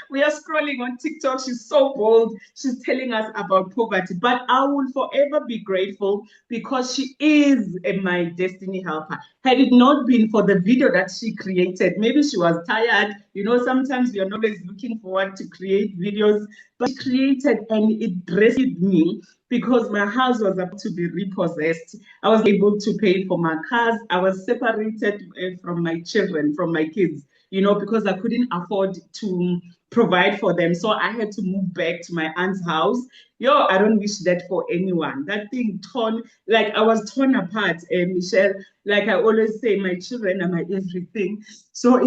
S3: we are scrolling on TikTok. She's so bold. She's telling us about poverty. But I will forever be grateful because she is my destiny helper. Had it not been for the video that she created, maybe she was tired. Sometimes you're not always looking forward to create videos, but she created and it rescued me because my house was about to be repossessed. I was able to pay for my cars. I was separated from my children, from my kids, because I couldn't afford to provide for them. So I had to move back to my aunt's house. Yo, I don't wish that for anyone. That thing torn, like I was torn apart, Michelle. Like I always say, my children are my everything. So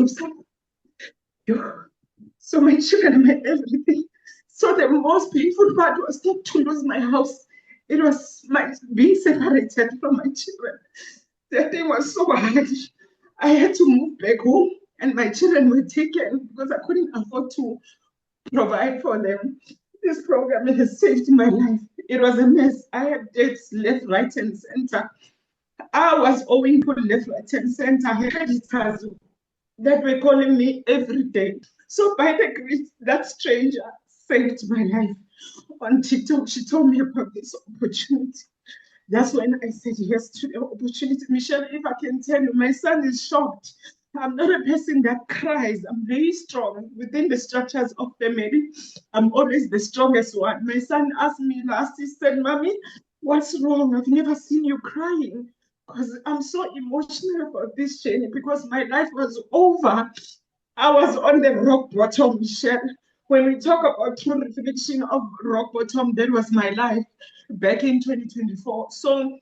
S3: so my children are my everything. So the most painful part was not to lose my house. It was my being separated from my children. The thing was so hard. I had to move back home, and my children were taken because I couldn't afford to provide for them. This program has saved my life. It was a mess. I had debts left, right, and center. I was owing to left, right, and center. I had creditors that were calling me every day. So by the grace, that stranger saved my life on TikTok. She told me about this opportunity. That's when I said yes to the opportunity. Michelle, if I can tell you, my son is shocked. I'm not a person that cries. I'm very strong within the structures of family. I'm always the strongest one. My son asked me last, he said, Mommy, what's wrong? I've never seen you crying. Because I'm so emotional about this journey because my life was over. I was on the rock bottom, Michelle. When we talk about true reflection of rock bottom, that was my life back in 2024. So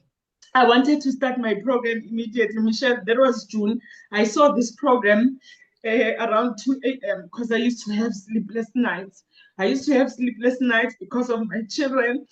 S3: I wanted to start my program immediately, Michelle. That was June. I saw this program around 2 a.m. because I used to have sleepless nights. I used to have sleepless nights because of my children.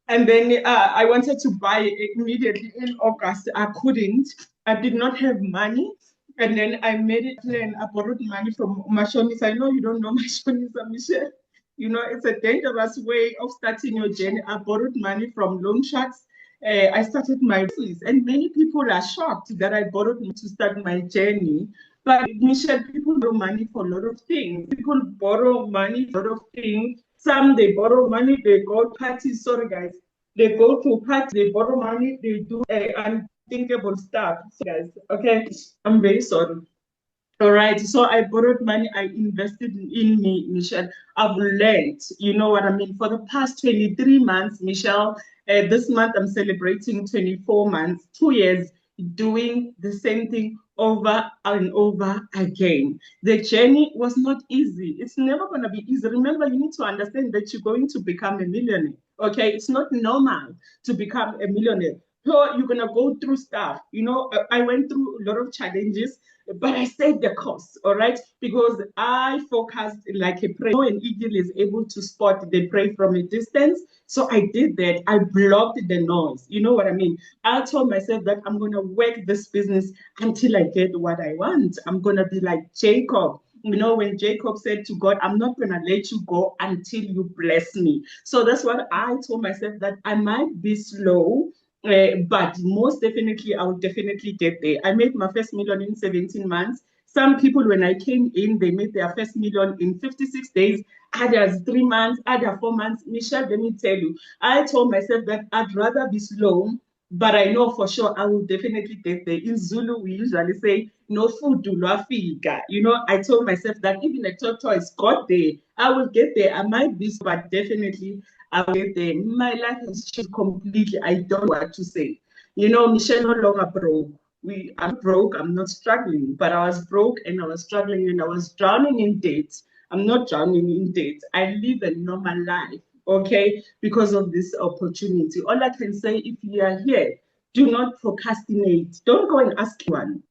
S3: And then I wanted to buy it immediately in August. I couldn't. I did not have money. And then I made it plan. I borrowed money from Mashonis. I know you don't know Mashonis, Michelle. You know, it's a dangerous way of starting your journey. I borrowed money from loan sharks. I started my business, and many people are shocked that I borrowed money to start my journey. But Michelle, people borrow money for a lot of things. People borrow money for a lot of things. Some they borrow money, they go parties. Sorry, guys. They go to parties, they borrow money, they do unthinkable stuff. So, guys, okay, I'm very sorry. All right, so I borrowed money, I invested in me, Michelle. I've learned, you know what I mean, for the past 23 months, Michelle. This month I'm celebrating 24 months, 2 years, doing the same thing over and over again. The journey was not easy. It's never going to be easy. Remember, you need to understand that you're going to become a millionaire. Okay, it's not normal to become a millionaire. So you're going to go through stuff. You know, I went through a lot of challenges, but I saved the cost, all right? Because I focused like a prey. An eagle is able to spot the prey from a distance. So I did that. I blocked the noise. You know what I mean? I told myself that I'm going to work this business until I get what I want. I'm going to be like Jacob. You know, when Jacob said to God, I'm not going to let you go until you bless me. So that's what I told myself, that I might be slow, but most definitely, I will definitely get there. I made my first million in 17 months. Some people, when I came in, they made their first million in 56 days, others 3 months, others 4 months. Michelle, let me tell you, I told myself that I'd rather be slow, but I know for sure I will definitely get there. In Zulu, we usually say, no food do not figure. You know, I told myself that even a tortoise got there. I will get there. I might be, but definitely I will get there. My life has changed completely. I don't know what to say. You know, Michelle no longer broke. I'm broke, I'm not struggling, but I was broke and I was struggling and I was drowning in debt. I'm not drowning in debt. I live a normal life, okay, because of this opportunity. All I can say, if you are here, do not procrastinate. Don't go and ask anyone.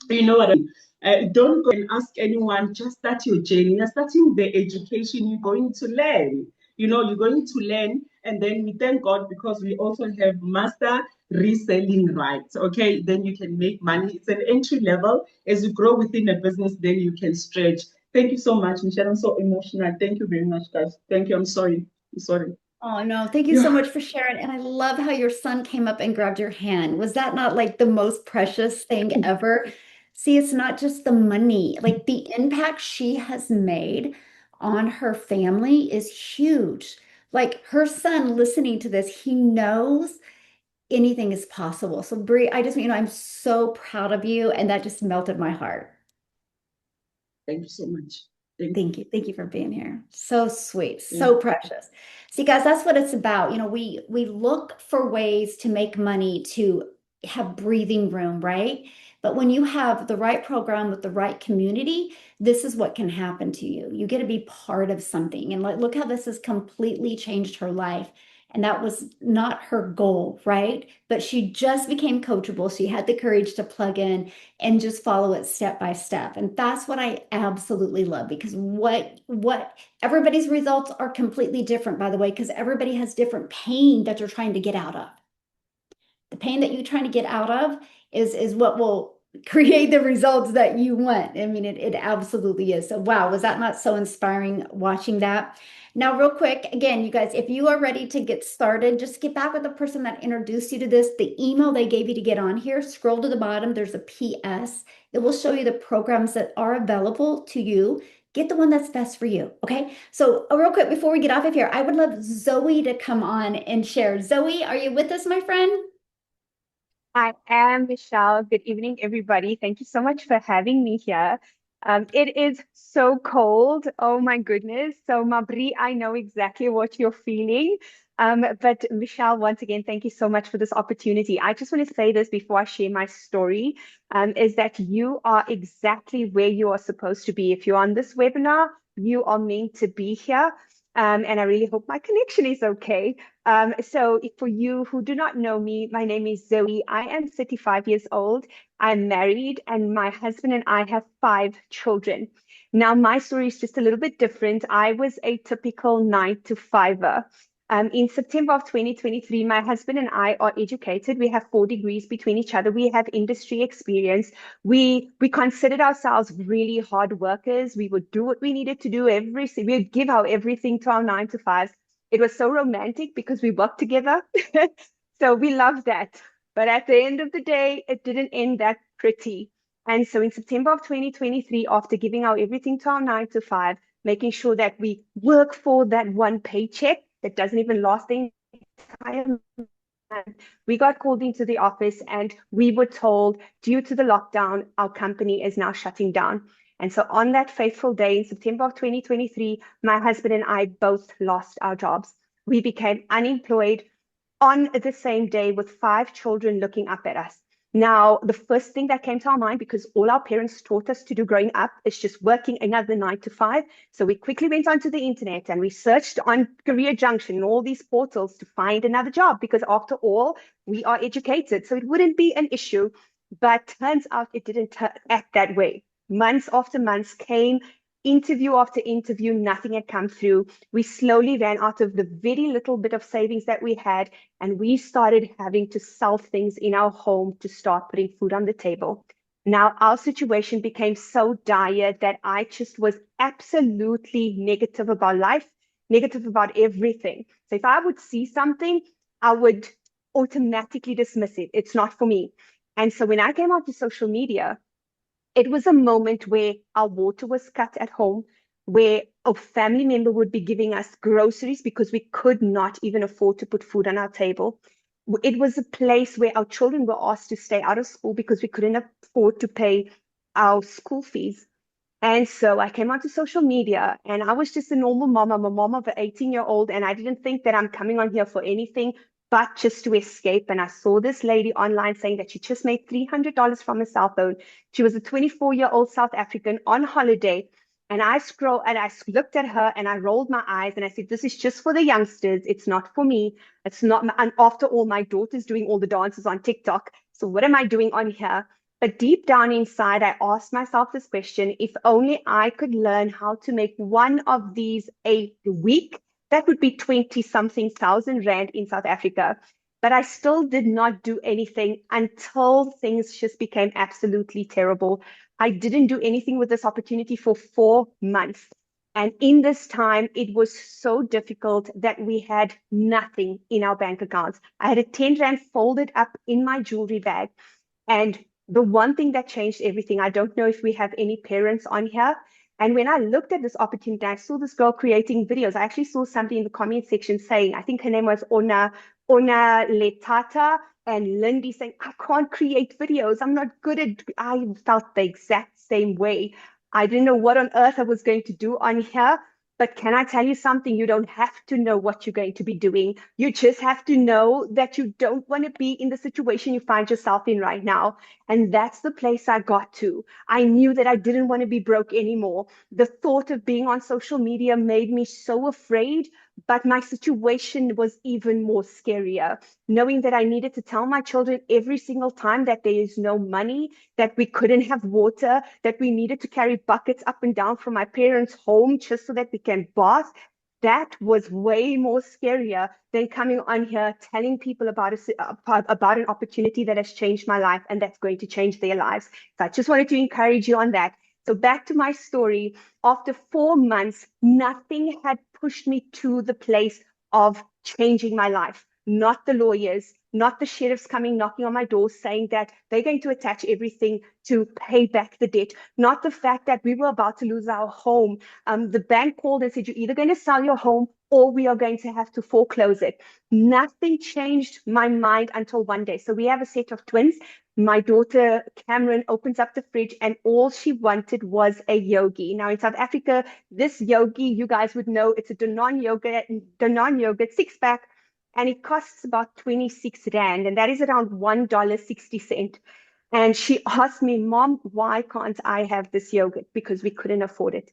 S3: You know what I mean? Don't go and ask anyone, just start your journey. You're starting the education, you're going to learn. You know, you're going to learn, and then we thank God because we also have master reselling rights. Okay, then you can make money. It's an entry level. As you grow within a business, then you can stretch. Thank you so much, Michelle. I'm so emotional. Thank you very much, guys. Thank you. I'm sorry. I'm sorry.
S1: Oh, no, thank you so much for sharing. And I love how your son came up and grabbed your hand. Was that not like the most precious thing ever? See, it's not just the money, like the impact she has made on her family is huge. Like her son listening to this, he knows anything is possible. So Bree, I just, I'm so proud of you, and that just melted my heart.
S3: Thank you so much. Thank
S1: Thank you. Thank you for being here. So sweet,
S3: you.
S1: so precious. See, guys, that's what it's about. We look for ways to make money to have breathing room, right? But when you have the right program with the right community, this is what can happen to you. You get to be part of something. And look how this has completely changed her life. And that was not her goal, right? But she just became coachable. She had the courage to plug in and just follow it step by step. And that's what I absolutely love, because what everybody's results are completely different, by the way, because everybody has different pain that you're trying to get out of. The pain that you're trying to get out of is what will create the results that you want. I mean, it absolutely is. So, wow, was that not so inspiring watching that? Now, real quick, again, you guys, if you are ready to get started, just get back with the person that introduced you to this, the email they gave you to get on here, scroll to the bottom, there's a PS. It will show you the programs that are available to you. Get the one that's best for you. Okay. So, real quick, before we get off of here, I would love Zoe to come on and share. Zoe, are you with us, my friend?
S4: I am Michelle. Good evening, everybody. Thank you so much for having me here. It is so cold. Oh my goodness. So, Mabri, I know exactly what you're feeling. But Michelle, once again, thank you so much for this opportunity. I just want to say this before I share my story, is that you are exactly where you are supposed to be. If you're on this webinar, you are meant to be here. And I really hope my connection is okay. So for you who do not know me, my name is Zoe. I am 35 years old. I'm married, and my husband and I have 5 children. Now, my story is just a little bit different. I was a typical 9 to 5er. In September of 2023, my husband and I are educated. We have 4 degrees between each other. We have industry experience. We considered ourselves really hard workers. We would do what we needed to do we would give our everything to our 9 to 5s. It was so romantic because we worked together. So we loved that. But at the end of the day, it didn't end that pretty. And so in September of 2023, after giving our everything to our 9 to 5, making sure that we work for that one paycheck that doesn't even last the entire month, we got called into the office and we were told, due to the lockdown, our company is now shutting down. And so on that fateful day in September of 2023, my husband and I both lost our jobs. We became unemployed on the same day with 5 children looking up at us. Now, the first thing that came to our mind, because all our parents taught us to do growing up, is just working another 9 to 5. So we quickly went onto the internet and we searched on Career Junction and all these portals to find another job, because after all, we are educated. So it wouldn't be an issue. But turns out it didn't act that way. Months after months came, interview after interview, nothing had come through. We slowly ran out of the very little bit of savings that we had, and we started having to sell things in our home to start putting food on the table. Now, our situation became so dire that I just was absolutely negative about life, negative about everything. So if I would see something, I would automatically dismiss it. It's not for me. And so when I came onto social media, it was a moment where our water was cut at home, where a family member would be giving us groceries because we could not even afford to put food on our table. It was a place where our children were asked to stay out of school because we couldn't afford to pay our school fees. And so I came onto social media and I was just a normal mom. I'm a mom of an 18-year-old, and I didn't think that I'm coming on here for anything but just to escape. And I saw this lady online saying that she just made $300 from a cell phone. She was a 24-year-old South African on holiday. And I looked at her and I rolled my eyes and I said, this is just for the youngsters. It's not for me. It's not. And after all, my daughter's doing all the dances on TikTok. So what am I doing on here? But deep down inside, I asked myself this question: if only I could learn how to make one of these a week, that would be 20 something thousand rand in South Africa. But I still did not do anything until things just became absolutely terrible. I didn't do anything with this opportunity for 4 months. And in this time, it was so difficult that we had nothing in our bank accounts. I had a 10 rand folded up in my jewelry bag. And the one thing that changed everything, I don't know if we have any parents on here. And when I looked at this opportunity, I saw this girl creating videos. I actually saw somebody in the comment section saying, I think her name was Ona Letata, and Lindy saying, I can't create videos. I'm not good at, I felt the exact same way. I didn't know what on earth I was going to do on here. But can I tell you something? You don't have to know what you're going to be doing. You just have to know that you don't want to be in the situation you find yourself in right now. And that's the place I got to. I knew that I didn't want to be broke anymore. The thought of being on social media made me so afraid, but my situation was even more scarier, knowing that I needed to tell my children every single time that there is no money, that we couldn't have water, that we needed to carry buckets up and down from my parents' home just so that we can bath. That was way more scarier than coming on here telling people about about an opportunity that has changed my life and that's going to change their lives. So I just wanted to encourage you on that. So back to my story. After 4 months, nothing had pushed me to the place of changing my life. Not the lawyers, not the sheriffs coming knocking on my door saying that they're going to attach everything to pay back the debt, not the fact that we were about to lose our home. The bank called and said, you're either going to sell your home or we are going to have to foreclose it. Nothing changed my mind until one day. So we have a set of twins. My daughter Cameron opens up the fridge and all she wanted was a yogi. Now in South Africa, this yogi, you guys would know, it's a Danone yogurt 6-pack, and it costs about 26 Rand, and that is around $1.60. And she asked me, Mom, why can't I have this yogurt? Because we couldn't afford it.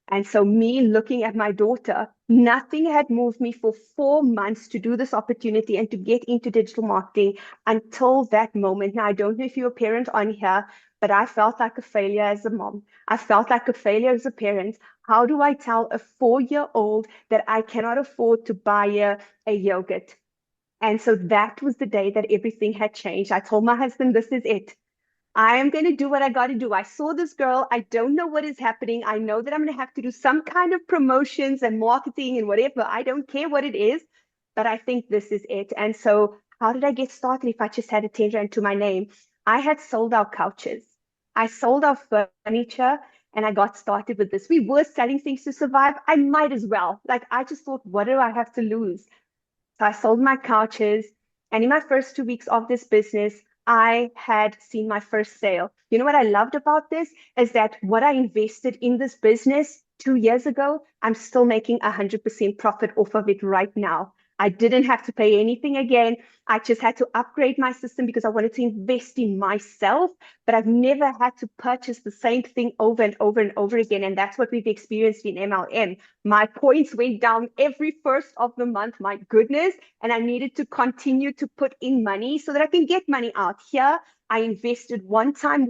S4: And so me looking at my daughter, nothing had moved me for 4 months to do this opportunity and to get into digital marketing until that moment. Now, I don't know if you're a parent on here, but I felt like a failure as a mom. I felt like a failure as a parent. How do I tell a 4-year-old that I cannot afford to buy a yogurt? And so that was the day that everything had changed. I told my husband, this is it. I am going to do what I got to do. I saw this girl. I don't know what is happening. I know that I'm going to have to do some kind of promotions and marketing and whatever. I don't care what it is, but I think this is it. And so how did I get started if I just had a 10 Rand to my name? I had sold our couches. I sold our furniture and I got started with this. We were selling things to survive. I might as well. Like, I just thought, what do I have to lose? So I sold my couches. And in my first 2 weeks of this business, I had seen my first sale. You know what I loved about this is that what I invested in this business 2 years ago, I'm still making 100% profit off of it right now. I didn't have to pay anything again. I just had to upgrade my system because I wanted to invest in myself, but I've never had to purchase the same thing over and over and over again. And that's what we've experienced in MLM. My points went down every first of the month, my goodness. And I needed to continue to put in money so that I can get money out. Here, I invested one time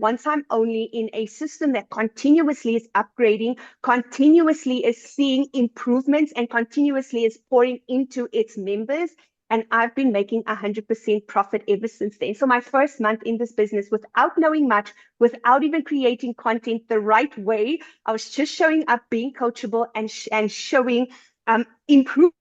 S4: only in a system that continuously is upgrading, continuously is seeing improvements, and continuously is pouring into its members. And I've been making 100% profit ever since then. So my first month in this business, without knowing much, without even creating content the right way, I was just showing up, being coachable, and showing improvements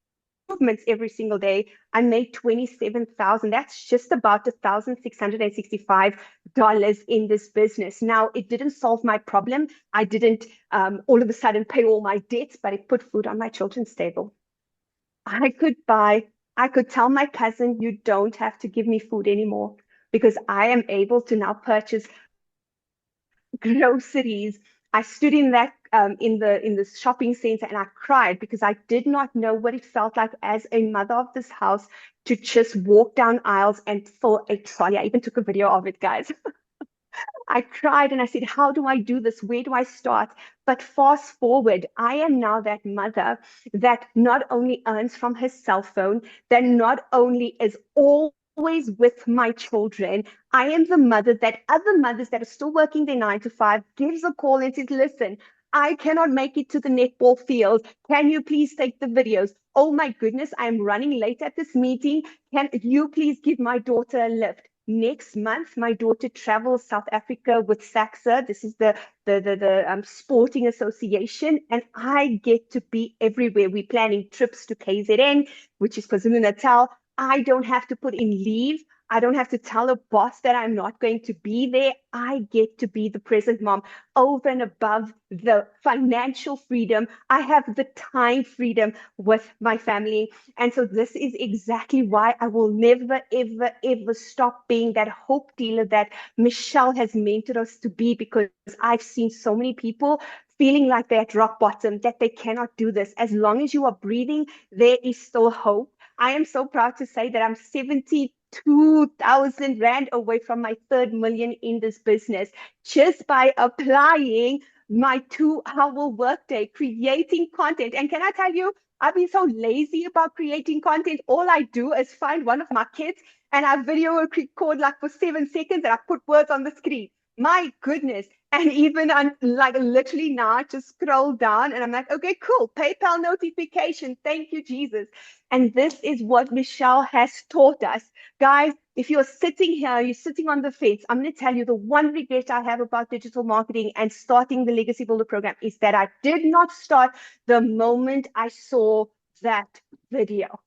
S4: every single day. I made 27,000. That's just about $1,665 in this business. Now, it didn't solve my problem. I didn't all of a sudden pay all my debts, but it put food on my children's table. I could tell my cousin, you don't have to give me food anymore because I am able to now purchase groceries. I stood in that in the shopping center and I cried because I did not know what it felt like as a mother of this house to just walk down aisles and fill a trolley. I even took a video of it, guys. I cried and I said, how do I do this? Where do I start? But fast forward, I am now that mother that not only earns from her cell phone, that not only is always with my children. I am the mother that other mothers that are still working their 9 to 5 gives a call and says, listen, I cannot make it to the netball field. Can you please take the videos? Oh my goodness, I'm running late at this meeting. Can you please give my daughter a lift? Next month, my daughter travels South Africa with SAXA. This is the sporting association, and I get to be everywhere. We're planning trips to KZN, which is KwaZulu-Natal. I don't have to put in leave. I don't have to tell a boss that I'm not going to be there. I get to be the present mom. Over and above the financial freedom, I have the time freedom with my family. And so this is exactly why I will never, ever, ever stop being that hope dealer that Michelle has mentored us to be, because I've seen so many people feeling like they're at rock bottom, that they cannot do this. As long as you are breathing, there is still hope. I am so proud to say that I'm 72,000 Rand away from my 3rd million in this business, just by applying my 2-hour workday, creating content. And can I tell you, I've been so lazy about creating content. All I do is find one of my kids and I video record like for 7 seconds and I put words on the screen. My goodness, And even on like literally now, just scroll down and I'm like, okay, cool. PayPal notification. Thank you, Jesus. And this is what Michelle has taught us. Guys, if you're sitting here, you're sitting on the fence, I'm going to tell you the one regret I have about digital marketing and starting the Legacy Builder program is that I did not start the moment I saw that video.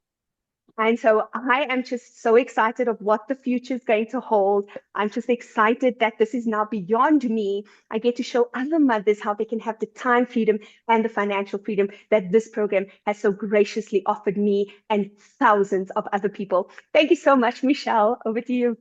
S4: And so I am just so excited of what the future is going to hold. I'm just excited that this is now beyond me. I get to show other mothers how they can have the time freedom and the financial freedom that this program has so graciously offered me and thousands of other people. Thank you so much, Michelle. Over to you.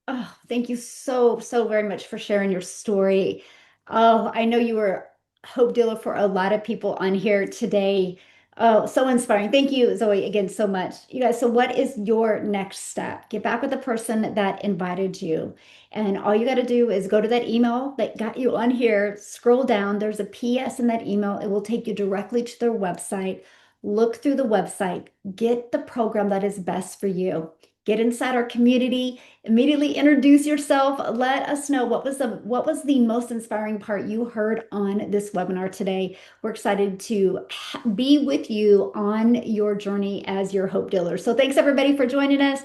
S1: Oh, thank you so, so very much for sharing your story. Oh, I know you were a hope dealer for a lot of people on here today. Oh, so inspiring. Thank you, Zoe, again, so much. You guys, so what is your next step? Get back with the person that invited you. And all you got to do is go to that email that got you on here, scroll down. There's a PS in that email. It will take you directly to their website. Look through the website, get the program that is best for you. Get inside our community, immediately introduce yourself. Let us know what was the most inspiring part you heard on this webinar today. We're excited to be with you on your journey as your hope dealer. So thanks everybody for joining us.